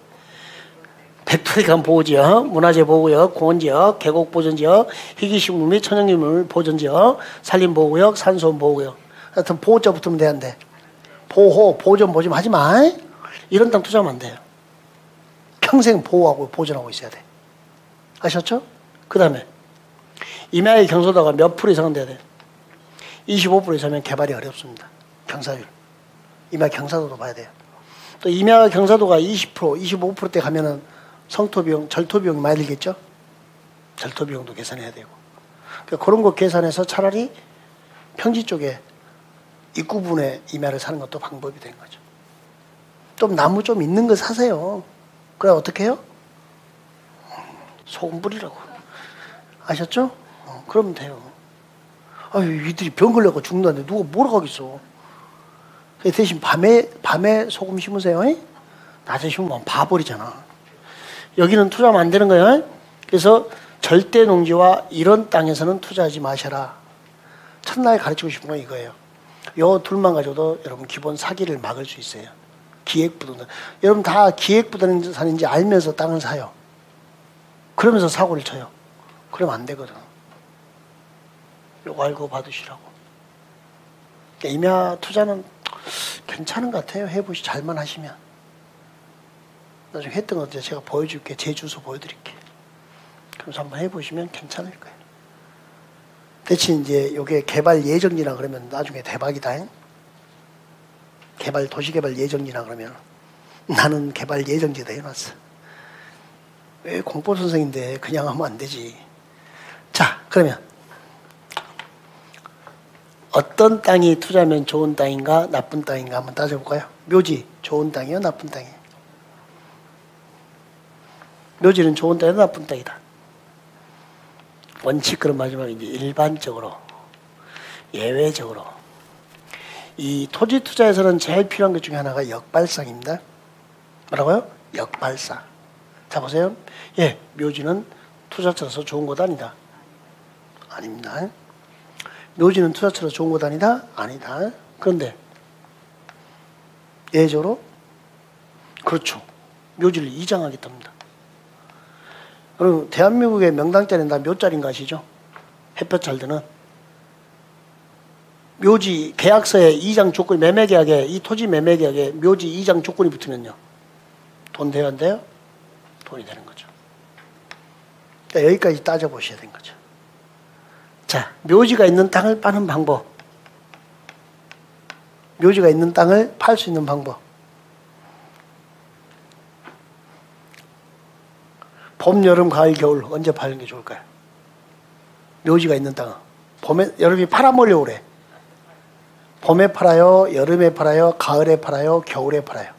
백토리감 보호지역, 문화재 보호구역, 공원지역, 계곡 보전지역, 희귀식물 및 천연기물 보전지역, 산림보호구역, 산소음 보호구역. 하여튼 보호자 붙으면 되는데 보호, 보존, 보존 하지 마. 이런 땅 투자하면 안 돼요. 평생 보호하고 보존하고 있어야 돼. 아셨죠? 그 다음에 임야의 경사도가 몇 프로 이상은 돼야 돼. 25% 이상이면 개발이 어렵습니다. 경사율. 임야 경사도도 봐야 돼요. 또 임야 경사도가 20%, 25%대 가면은 성토비용, 절토비용이 많이 들겠죠? 절토비용도 계산해야 되고. 그러니까 그런 거 계산해서 차라리 평지 쪽에 입구 부분에 임야를 사는 것도 방법이 되는 거죠. 좀 나무 좀 있는 거 사세요. 그래 어떻게 해요? 소금 뿌리라고. 아셨죠? 그러면 돼요. 아유, 이들이 병 걸려고 죽는다는데 누가 뭐라고 하겠어. 대신 밤에 소금 심으세요. 낮에 심으면 봐버리잖아. 여기는 투자하면 안 되는 거예요. 그래서 절대 농지와 이런 땅에서는 투자하지 마셔라. 첫날 가르치고 싶은 건 이거예요. 요 둘만 가져도 여러분 기본 사기를 막을 수 있어요. 기획부동산. 여러분 다 기획부동산인지 알면서 땅을 사요. 그러면서 사고를 쳐요. 그러면 안 되거든. 요거 알고 받으시라고. 임야 투자는 괜찮은 것 같아요. 해보시 잘만 하시면. 나중에 했던 거 제가 보여줄게. 제 주소 보여드릴게. 그래서 한번 해보시면 괜찮을 거예요. 대신 이제 요게 개발 예정지라 그러면 나중에 대박이다. 도시개발 예정지라 그러면 나는 개발 예정지다 해놨어. 왜 공법 선생인데 그냥 하면 안 되지. 자, 그러면 어떤 땅이 투자하면 좋은 땅인가 나쁜 땅인가 한번 따져볼까요? 묘지 좋은 땅이요 나쁜 땅이에요? 묘지는 좋은 땅이다 나쁜 땅이다. 원칙 그런 마지막에 이제 일반적으로 예외적으로 이 토지 투자에서는 제일 필요한 것 중에 하나가 역발상입니다. 뭐라고요? 역발상. 자 보세요. 예, 묘지는 투자처로서 좋은 것 아니다. 아닙니다. 묘지는 투자처로서 좋은 것 아니다. 아니다. 그런데 예외적으로 그렇죠. 묘지를 이장하겠답니다. 그럼 대한민국의 명당짜리는 다 묘짜리인 거 아시죠? 햇볕 잘 드는. 묘지 계약서에 이장 조건이 매매계약에 이 토지 매매계약에 묘지 이장 조건이 붙으면요. 돈 돼요 안 돼요? 돈이 되는 거죠. 그러니까 여기까지 따져보셔야 되는 거죠. 자, 묘지가 있는 땅을 파는 방법. 묘지가 있는 땅을 팔 수 있는 방법. 봄, 여름, 가을, 겨울 언제 파는 게 좋을까요? 묘지가 있는 땅은 봄에, 여름이 팔아먹으려고 그래. 봄에 팔아요, 여름에 팔아요, 가을에 팔아요, 겨울에 팔아요.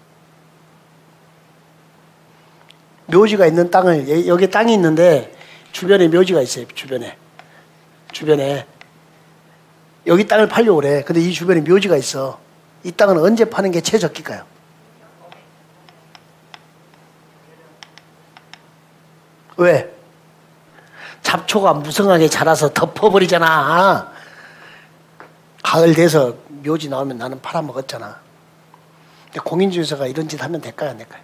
묘지가 있는 땅을, 여기 땅이 있는데 주변에 묘지가 있어요. 주변에 여기 땅을 팔려고 그래. 근데 이 주변에 묘지가 있어. 이 땅은 언제 파는 게 최적기일까요? 왜? 잡초가 무성하게 자라서 덮어버리잖아. 가을 돼서 묘지 나오면 나는 팔아먹었잖아. 근데 공인중개사가 이런 짓 하면 될까요, 안 될까요?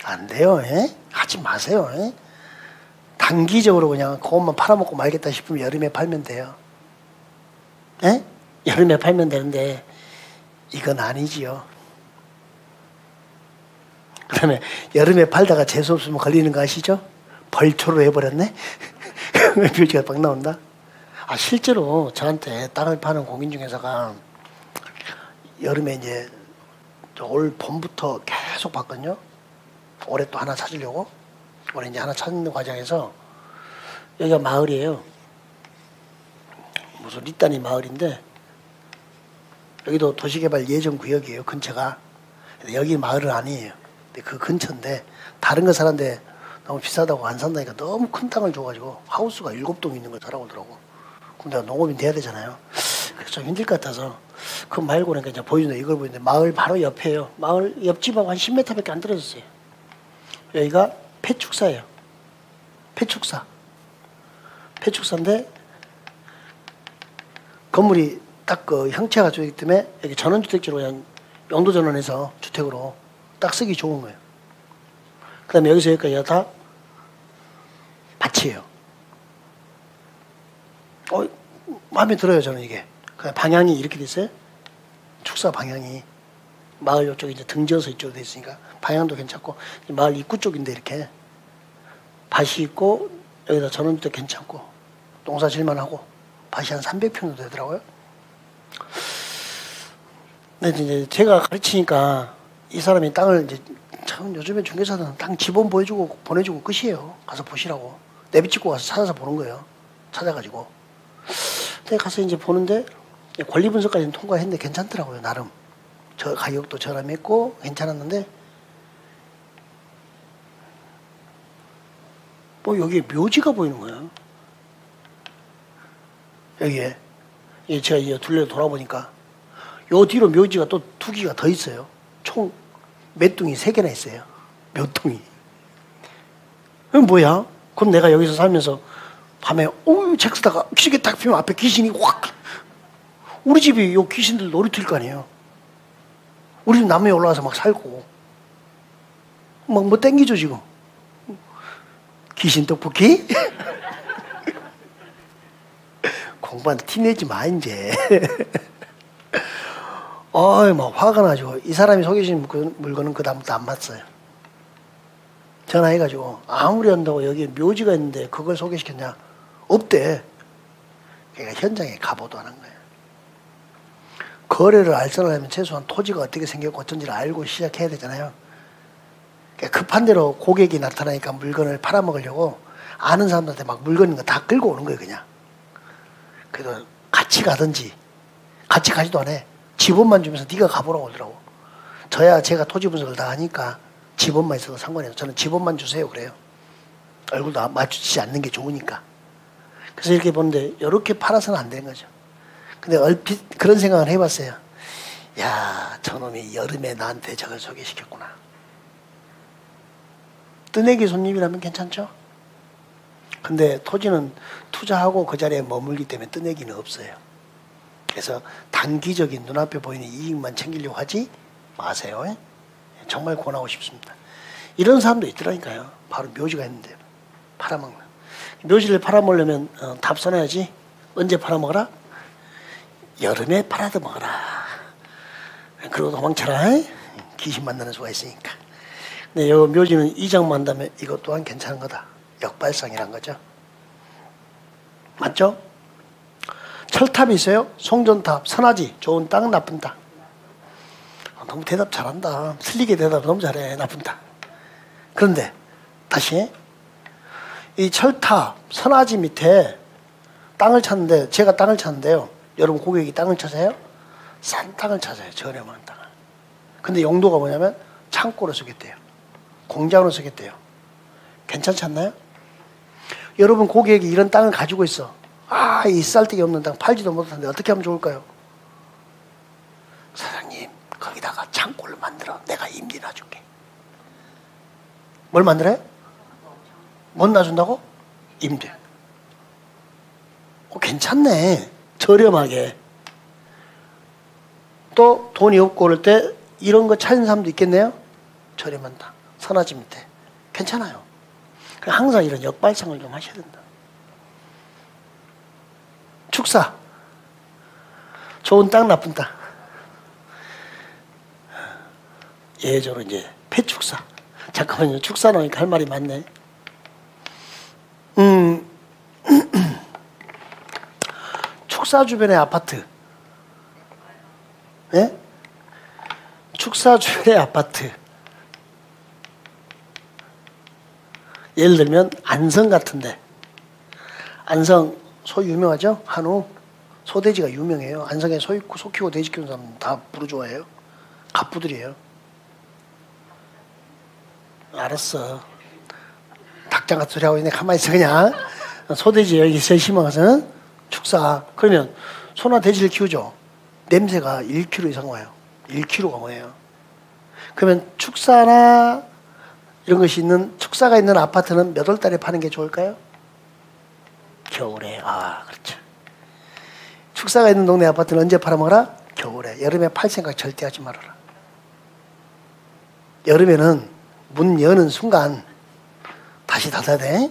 안 돼요. 에? 하지 마세요. 에? 단기적으로 그냥 그것만 팔아먹고 말겠다 싶으면 여름에 팔면 돼요. 에? 여름에 팔면 되는데 이건 아니지요. 그다음에 여름에 팔다가 재수없으면 걸리는 거 아시죠? 벌초로 해버렸네? 묘지가 막 나온다. 아, 실제로 저한테 땅을 파는 공인중개사가 여름에 이제 올 봄부터 계속 봤거든요. 올해 또 하나 찾으려고. 올해 이제 하나 찾는 과정에서 여기가 마을이에요. 무슨 리단이 마을인데 여기도 도시개발 예정구역이에요. 근처가. 여기 마을은 아니에요. 근데 그 근처인데 다른 거 사는데 너무 비싸다고 안 산다니까 너무 큰 땅을 줘가지고 하우스가 7동 있는 걸 사라고 하더라고. 그럼 내가 농업인 돼야 되잖아요. 그래서 좀 힘들 것 같아서 그거 말고는 그냥 보여준다. 이걸 보이는데 마을 바로 옆에요. 마을 옆집하고 한 10m밖에 안 떨어졌어요. 여기가 폐축사예요. 폐축사인데 건물이 딱 그 형체가 좋기 때문에 여기 전원주택지로 그냥 용도 전원해서 주택으로 딱 쓰기 좋은 거예요. 그 다음에 여기서 여기까지 다 밭이에요. 마음에 들어요, 저는 이게. 방향이 이렇게 돼 있어요. 축사 방향이. 마을 이쪽에 이제 등지어서 이쪽으로 돼 있으니까 방향도 괜찮고, 마을 입구 쪽인데 이렇게 밭이 있고, 여기다 전원주택 괜찮고, 농사 질만 하고, 밭이 한 300평 정도 되더라고요. 근데 이제 제가 가르치니까 이 사람이 땅을 이제 참 요즘에 중개사들은 땅 지본 보여주고 보내주고 끝이에요. 가서 보시라고. 내비 찍고 가서 찾아서 보는 거예요. 찾아가지고. 근데 가서 이제 보는데 권리 분석까지는 통과했는데 괜찮더라고요. 나름. 저 가격도 저렴했고 괜찮았는데 뭐 여기에 묘지가 보이는 거예요. 여기에. 제가 이제 둘레 돌아보니까 요 뒤로 묘지가 또 2기가 더 있어요. 총 맷둥이 3개나 있어요. 묘둥이. 그럼 뭐야? 그럼 내가 여기서 살면서 밤에 책 쓰다가 시계 딱 피면 앞에 귀신이 확. 우리 집이 요 귀신들 놀이터일 거 아니에요. 우리 집 나무에 올라가서 막 살고 막 뭐 땡기죠 지금. 귀신 떡볶이? 공부한테 티내지 마 이제. 막 화가 나죠. 이 사람이 소개해준 물건은 그 다음부터 안 봤어요. 전화해가지고 아무리 한다고 여기 묘지가 있는데 그걸 소개시켰냐? 없대. 그러니까 현장에 가보도 안 한 거예요. 거래를 알선하려면 최소한 토지가 어떻게 생겼고 어쩐지를 알고 시작해야 되잖아요. 그러니까 급한 대로 고객이 나타나니까 물건을 팔아먹으려고 아는 사람들한테 막 물건 있는 거 다 끌고 오는 거예요 그냥. 그래도 같이 가든지 같이 가지도 않아. 지분만 주면서 네가 가보라고 하더라고. 저야 제가 토지 분석을 다 하니까 지분만 있어도 상관이 없어요. 저는 지분만 주세요 그래요. 얼굴도 마주치지 않는 게 좋으니까. 그래서 이렇게 보는데 이렇게 팔아서는 안 되는 거죠. 근데 얼핏 그런 생각을 해봤어요. 야, 저놈이 여름에 나한테 저걸 소개시켰구나. 뜨내기 손님이라면 괜찮죠? 근데 토지는 투자하고 그 자리에 머물기 때문에 뜨내기는 없어요. 그래서 단기적인 눈앞에 보이는 이익만 챙기려고 하지 마세요. 정말 권하고 싶습니다. 이런 사람도 있더라니까요. 바로 묘지가 있는데 팔아먹는. 묘지를 팔아먹으려면 답 써놔야지. 언제 팔아먹어라? 여름에 팔아도 먹어라. 그러고 도망쳐라. 귀신 만나는 수가 있으니까. 근데 이 묘지는 이장만 한다면 이것 또한 괜찮은 거다. 역발상이란 거죠. 맞죠? 철탑이 있어요. 송전탑, 선화지, 좋은 땅, 나쁜 땅. 너무 대답 잘한다. 틀리게 대답 너무 잘해. 나쁜 땅. 그런데 다시 이 철탑, 선화지 밑에 땅을 찾는데, 제가 땅을 찾는데요. 여러분 고객이 땅을 찾아요? 싼 땅을 찾아요. 저렴한 땅을. 근데 용도가 뭐냐면 창고로 쓰겠대요. 공장으로 쓰겠대요. 괜찮지 않나요? 여러분 고객이 이런 땅을 가지고 있어. 아, 이 쌀데기 없는 땅 팔지도 못하는데 어떻게 하면 좋을까요? 사장님, 거기다가 창고를 만들어. 내가 임대 놔줄게. 뭘 만들어요? 못 놔준다고? 임대. 괜찮네. 저렴하게. 또 돈이 없고 그럴 때 이런 거 찾는 사람도 있겠네요. 저렴한 땅, 선화지 밑에. 괜찮아요. 항상 이런 역발상을 좀 하셔야 된다. 축사. 좋은 땅, 나쁜 땅. 예외적으로 이제 폐축사. 잠깐만요. 축사 나오니까 할 말이 많네. 축사 주변의 아파트. 예? 축사 주변의 아파트. 예를 들면 안성 같은데. 안성 소 유명하죠? 한우. 소돼지가 유명해요. 안성에 소 키우고 돼지 키우는 사람 다 부르주아예요. 갑부들이에요. 알았어. 닭장 같은 소리 하고 있네. 가만히 있어 그냥. 소돼지 여기 있어요. 심어서 축사. 그러면 소나 돼지를 키우죠. 냄새가 1kg 이상 와요. 1kg가 뭐예요? 그러면 축사나 이런 것이 있는, 축사가 있는 아파트는 몇 월 달에 파는 게 좋을까요? 겨울에. 아, 그렇죠. 축사가 있는 동네 아파트는 언제 팔아먹어라? 겨울에. 여름에 팔 생각 절대 하지 말아라. 여름에는 문 여는 순간 다시 닫아야 돼.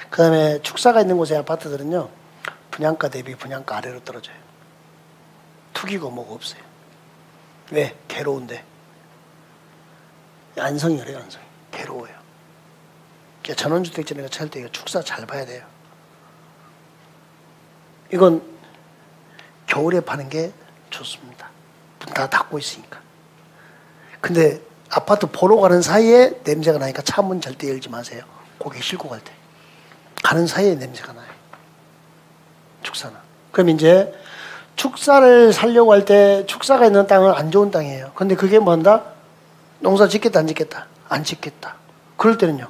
그 다음에 축사가 있는 곳의 아파트들은요, 분양가 대비 분양가 아래로 떨어져요. 투기고 뭐가 없어요. 왜? 괴로운데. 안성이 그래요, 안성이. 괴로워요. 그러니까 전원주택지내가 찾을 때 이거 축사 잘 봐야 돼요. 이건 겨울에 파는 게 좋습니다. 문 다 닫고 있으니까. 근데 아파트 보러 가는 사이에 냄새가 나니까 차 문 절대 열지 마세요. 고개 싣고 갈 때. 가는 사이에 냄새가 나요. 축사는. 그럼 이제 축사를 살려고 할 때 축사가 있는 땅은 안 좋은 땅이에요. 근데 그게 뭔다? 농사 짓겠다, 안 짓겠다? 안 짓겠다. 그럴 때는요,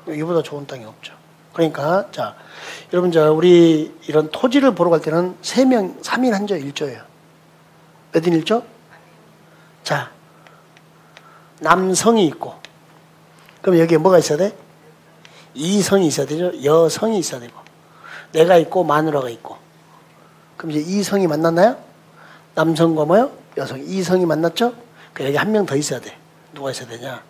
이보다 좋은 땅이 없죠. 그러니까, 자, 여러분, 우리 이런 토지를 보러 갈 때는 3명, 3인 한조 1조예요. 몇 인 1조? 자, 남성이 있고, 그럼 여기에 뭐가 있어야 돼? 이성이 있어야 되죠? 여성이 있어야 되고, 내가 있고, 마누라가 있고. 그럼 이제 이성이 만났나요? 남성과 뭐요? 여성. 이성이 만났죠? 그러니까 여기 한 명 더 있어야 돼. 누가 있어야 되냐?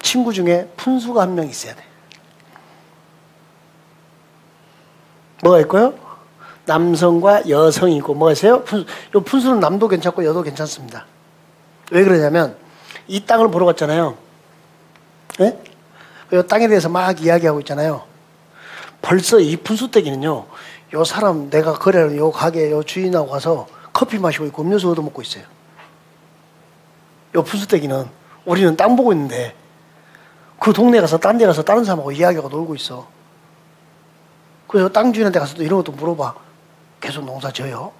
친구 중에 푼수가 한 명 있어야 돼. 뭐가 있고요? 남성과 여성이 있고 뭐가 있어요? 요 푼수는 남도 괜찮고 여도 괜찮습니다. 왜 그러냐면 이 땅을 보러 갔잖아요. 네? 이 땅에 대해서 막 이야기하고 있잖아요. 벌써 이 푼수댁이는요, 요 사람 내가 거래하는 요 가게 요 주인하고 가서 커피 마시고 있고 음료수 얻어먹고 있어요. 요 푼수댁이는 우리는 땅 보고 있는데 그 동네 가서 딴 데 가서 다른 사람하고 이야기하고 놀고 있어. 그래서 땅 주인한테 가서도 이런 것도 물어봐. 계속 농사 져요?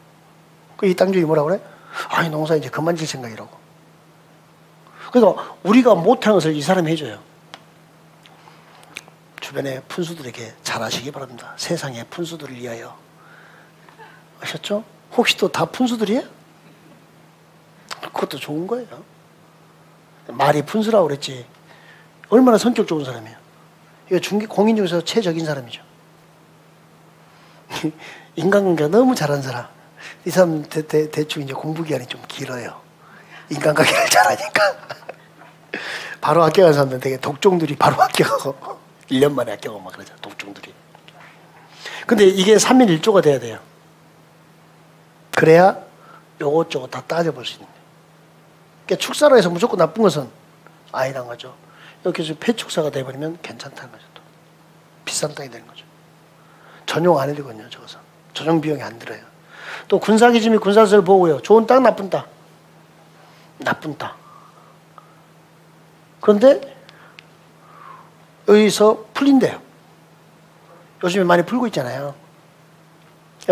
그 이 땅 주인이 뭐라 그래? 아니 농사 이제 그만 질 생각이라고. 그러니까 우리가 못하는 것을 이 사람이 해줘요. 주변의 푼수들에게 잘하시기 바랍니다. 세상의 푼수들을 위하여. 아셨죠? 혹시 또 다 푼수들이에요? 그것도 좋은 거예요. 말이 푼수라고 그랬지. 얼마나 성격 좋은 사람이에요. 이거 공인 중에서 최적인 사람이죠. 인간관계가 너무 잘하는 사람. 이 사람 대충 이제 공부 기간이 좀 길어요. 인간관계를 잘하니까. 바로 합격한 사람들 되게 독종들이 바로 합격하고 1년 만에 합격하고 막 그러잖아. 독종들이. 근데 이게 3일 1조가 돼야 돼요. 그래야 요것저것 다 따져볼 수 있는 거예요. 그러니까 축사로 해서 무조건 나쁜 것은 아니란 거죠. 이렇게 해서 폐축사가 돼버리면 괜찮다는 거죠. 또. 비싼 땅이 되는 거죠. 전용 안 해주거든요. 저것은. 전용 비용이 안 들어요. 또 군사기지 및 군사시설 보고요. 좋은 땅, 나쁜 땅. 나쁜 땅. 그런데 여기서 풀린대요. 요즘에 많이 풀고 있잖아요.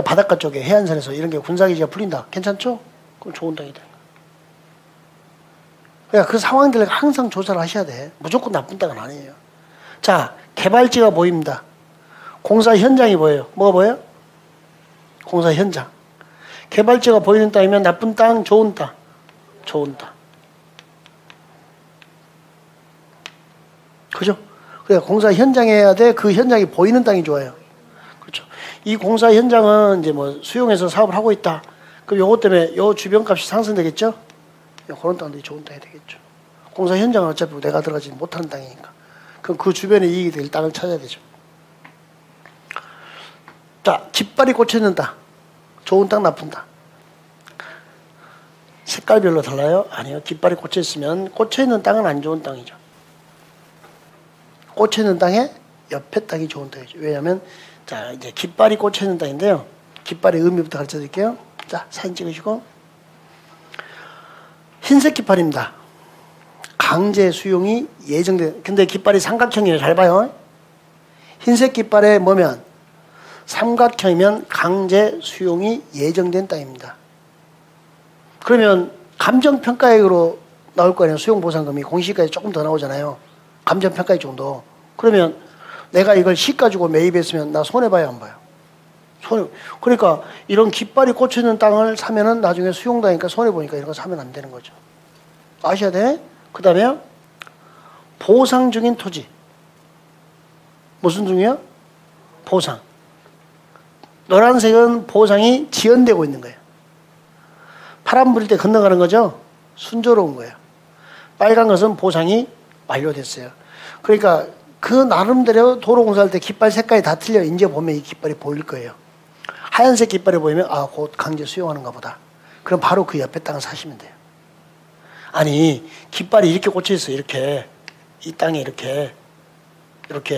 바닷가 쪽에 해안선에서 이런 게 군사기지가 풀린다. 괜찮죠? 그럼 좋은 땅이다. 그러니까 그 상황들을 항상 조사를 하셔야 돼. 무조건 나쁜 땅은 아니에요. 자, 개발지가 보입니다. 공사 현장이 보여요. 뭐가 보여요? 공사 현장. 개발지가 보이는 땅이면 나쁜 땅, 좋은 땅. 좋은 땅. 그죠? 그래, 공사 현장에 해야 돼. 그 현장이 보이는 땅이 좋아요. 그렇죠. 이 공사 현장은 이제 뭐 수용해서 사업을 하고 있다. 그럼 요것 때문에 요 주변 값이 상승되겠죠? 그런 땅들이 좋은 땅이 되겠죠. 공사 현장은 어차피 내가 들어가지 못하는 땅이니까. 그럼 그 주변에 이익이 될 땅을 찾아야 되죠. 자, 깃발이 꽂혀있는 땅. 좋은 땅, 나쁜 땅. 색깔별로 달라요? 아니요. 깃발이 꽂혀있으면 꽂혀있는 땅은 안 좋은 땅이죠. 꽂혀있는 땅에 옆에 땅이 좋은 땅이죠. 왜냐하면 자, 이제 깃발이 꽂혀있는 땅인데요. 깃발의 의미부터 가르쳐 드릴게요. 자, 사진 찍으시고. 흰색 깃발입니다. 강제 수용이 예정된, 근데 깃발이 삼각형이에요. 잘 봐요. 흰색 깃발에 뭐면 삼각형이면 강제 수용이 예정된 땅입니다. 그러면 감정평가액으로 나올 거 아니에요. 수용보상금이 공시가에 조금 더 나오잖아요. 감정평가액 정도. 그러면 내가 이걸 시가 주고 매입했으면 나 손해봐야 안 봐요. 그러니까 이런 깃발이 꽂혀있는 땅을 사면은 나중에 수용당하니까 손해보니까 이런 거 사면 안 되는 거죠. 아셔야 돼. 그 다음에 보상 중인 토지. 무슨 중이요? 보상. 노란색은 보상이 지연되고 있는 거예요. 파란 불일 때 건너가는 거죠. 순조로운 거예요. 빨간 것은 보상이 완료됐어요. 그러니까 그 나름대로 도로 공사할 때 깃발 색깔이 다 틀려. 이제 보면 이 깃발이 보일 거예요. 하얀색 깃발이 보이면 아, 곧 강제 수용하는가 보다. 그럼 바로 그 옆에 땅을 사시면 돼요. 아니, 깃발이 이렇게 꽂혀 있어. 이렇게 이 땅에 이렇게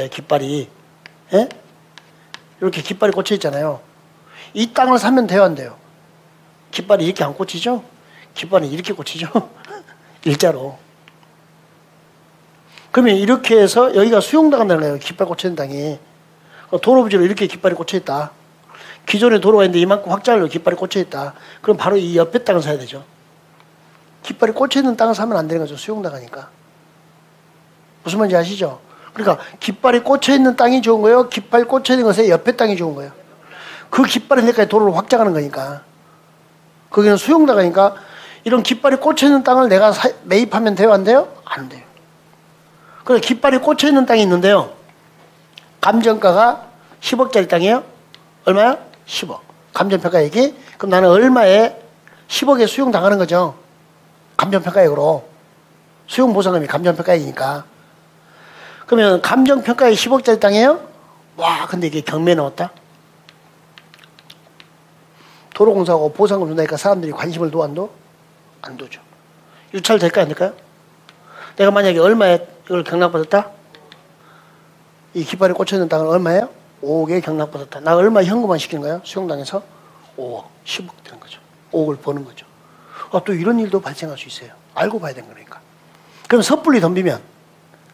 깃발이, 예? 이렇게 깃발이 꽂혀 있잖아요. 이 땅을 사면 돼요, 안 돼요? 깃발이 이렇게 안 꽂히죠? 깃발이 이렇게 꽂히죠? 일자로. 그러면 이렇게 해서 여기가 수용당한다는 거예요. 깃발 꽂혀 있는 땅이. 도로 부지로 이렇게 깃발이 꽂혀 있다. 기존에 도로가 있는데 이만큼 확장하려고 깃발이 꽂혀 있다. 그럼 바로 이 옆에 땅을 사야 되죠. 깃발이 꽂혀 있는 땅을 사면 안 되는 거죠. 수용당하니까. 무슨 말인지 아시죠? 그러니까 깃발이 꽂혀 있는 땅이 좋은 거예요. 깃발 꽂혀 있는 것에 옆에 땅이 좋은 거예요. 그 깃발이 내까지 도로를 확장하는 거니까. 거기는 수용당하니까 이런 깃발이 꽂혀 있는 땅을 내가 매입하면 돼요, 안 돼요? 안 돼요. 그래서 깃발이 꽂혀 있는 땅이 있는데요. 감정가가 10억짜리 땅이에요. 얼마야? 10억. 감정평가액이. 그럼 나는 얼마에 10억에 수용당하는 거죠. 감정평가액으로. 수용보상금이 감정평가액이니까. 그러면 감정평가액 10억짜리 땅이에요? 와, 근데 이게 경매에 나왔다? 도로공사하고 보상금 준다니까 사람들이 관심을 둬, 안 둬? 안 둬죠. 유찰 될까요, 안 될까요? 내가 만약에 얼마에 이걸 경락받았다? 이 깃발이 꽂혀있는 땅은 얼마예요? 5억에 경락받았다. 나 얼마 현금만 시키는 거예요? 수용당에서 5억, 10억 되는 거죠. 5억을 버는 거죠. 아, 또 이런 일도 발생할 수 있어요. 알고 봐야 되는 거니까. 그럼 섣불리 덤비면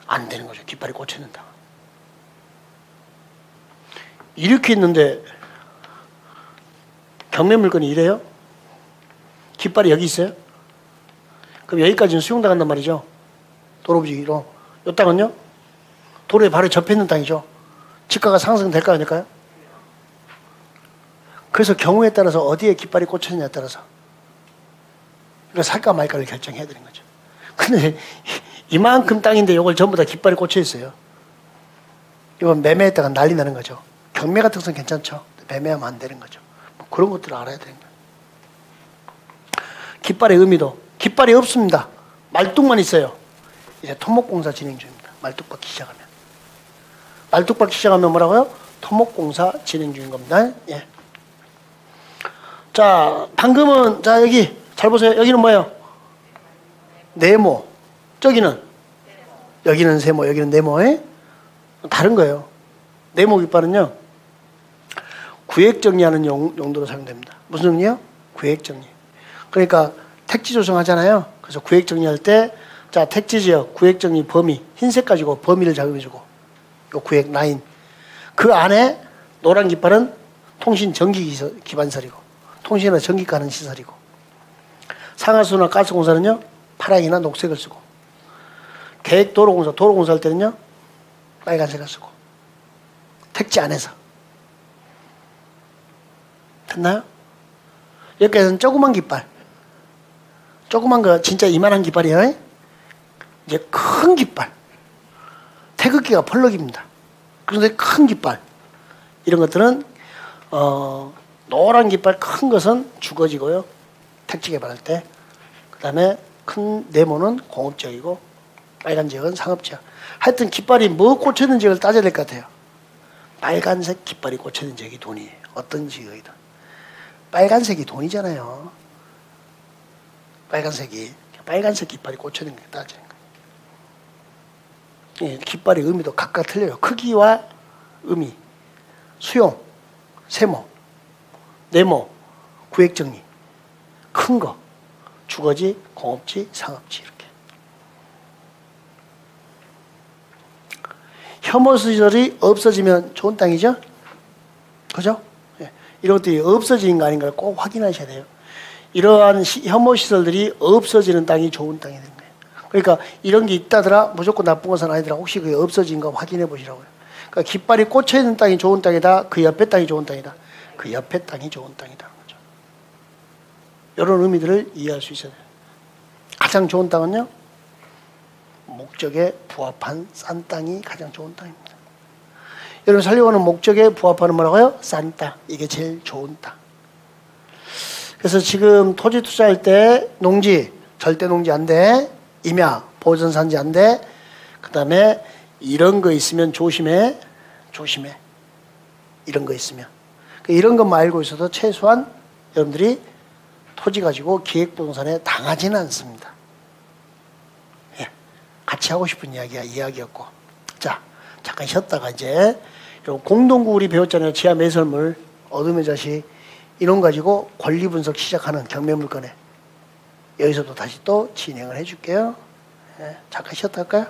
안 되는 거죠. 깃발이 꽂혀있는 땅. 이렇게 있는데 경매 물건이 이래요? 깃발이 여기 있어요? 그럼 여기까지는 수용당한단 말이죠. 도로부지기로. 이 땅은요? 도로에 바로 접해 있는 땅이죠. 지가가 상승될까요, 안 될까요? 그래서 경우에 따라서 어디에 깃발이 꽂혀있냐에 따라서 그러니까 살까 말까를 결정해야 되는 거죠. 근데 이만큼 땅인데 이걸 전부 다 깃발이 꽂혀 있어요. 이건 매매했다가 난리 나는 거죠. 경매 같은 것은 괜찮죠. 매매하면 안 되는 거죠. 뭐 그런 것들을 알아야 되는 거예요. 깃발의 의미도. 깃발이 없습니다. 말뚝만 있어요. 이제 토목공사 진행 중입니다. 말뚝 받기 시작하면. 말뚝 받기 시작하면 뭐라고요? 토목공사 진행 중인 겁니다. 예. 자, 방금은, 자, 여기, 잘 보세요. 여기는 뭐예요? 네모. 저기는? 여기는 세모, 여기는 네모에? 다른 거예요. 네모 깃발은요, 구획 정리하는 용도로 사용됩니다. 무슨 정리요? 구획 정리. 그러니까 택지 조성하잖아요. 그래서 구획 정리할 때 자, 택지지역, 구획정리, 범위. 흰색 가지고 범위를 작업해주고. 요 구획 라인. 그 안에 노란 깃발은 통신 전기 기반설이고, 통신이나 전기 가는 시설이고, 상하수나 가스공사는요, 파랑이나 녹색을 쓰고, 계획 도로공사 할 때는요, 빨간색을 쓰고, 택지 안에서. 됐나요? 여기까지는 조그만 깃발. 조그만 거 진짜 이만한 깃발이에요. 이제 큰 깃발. 태극기가 펄럭입니다. 그런데 큰 깃발. 이런 것들은 노란 깃발 큰 것은 주거지고요. 택지 개발할 때. 그 다음에 큰 네모는 공업지역이고 빨간 지역은 상업지역. 하여튼 깃발이 뭐 꽂혀있는 지역을 따져야 될 것 같아요. 빨간색 깃발이 꽂혀있는 지역이 돈이에요. 어떤 지역이든. 빨간색이 돈이잖아요. 빨간색 깃발이 꽂혀있는 게 따지는 거예요. 깃발의 의미도 각각 틀려요. 크기와 의미, 수용, 세모, 네모, 구획정리, 큰 거, 주거지, 공업지, 상업지 이렇게. 혐오시설이 없어지면 좋은 땅이죠? 그죠? 이런 것들이 없어지는 거 아닌가를 꼭 확인하셔야 돼요. 이러한 혐오시설들이 없어지는 땅이 좋은 땅이 되는 거예요. 그러니까 이런 게 있다더라 무조건 나쁜 것은 아니더라. 혹시 그게 없어진 거 확인해 보시라고요. 그러니까 깃발이 꽂혀있는 땅이 좋은 땅이다. 그 옆에 땅이 좋은 땅이다. 그 옆에 땅이 좋은 땅이다. 거죠. 이런 의미들을 이해할 수 있어야 돼요. 가장 좋은 땅은요. 목적에 부합한 싼 땅이 가장 좋은 땅입니다. 여러분 살려고 하는 목적에 부합하는 뭐라고요? 싼 땅. 이게 제일 좋은 땅. 그래서 지금 토지 투자할 때 농지, 절대 농지 안 돼. 임야, 보전산지 안 돼. 그 다음에 이런 거 있으면 조심해. 조심해. 이런 거 있으면. 이런 것만 알고 있어도 최소한 여러분들이 토지 가지고 기획부동산에 당하지는 않습니다. 예. 같이 하고 싶은 이야기였고. 자, 잠깐 쉬었다가 이제 공동구 우리 배웠잖아요. 지하 매설물, 어둠의 자식. 이런 가지고 권리 분석 시작하는 경매물건에 여기서도 다시 또 진행을 해줄게요. 예. 잠깐 쉬었다 할까요?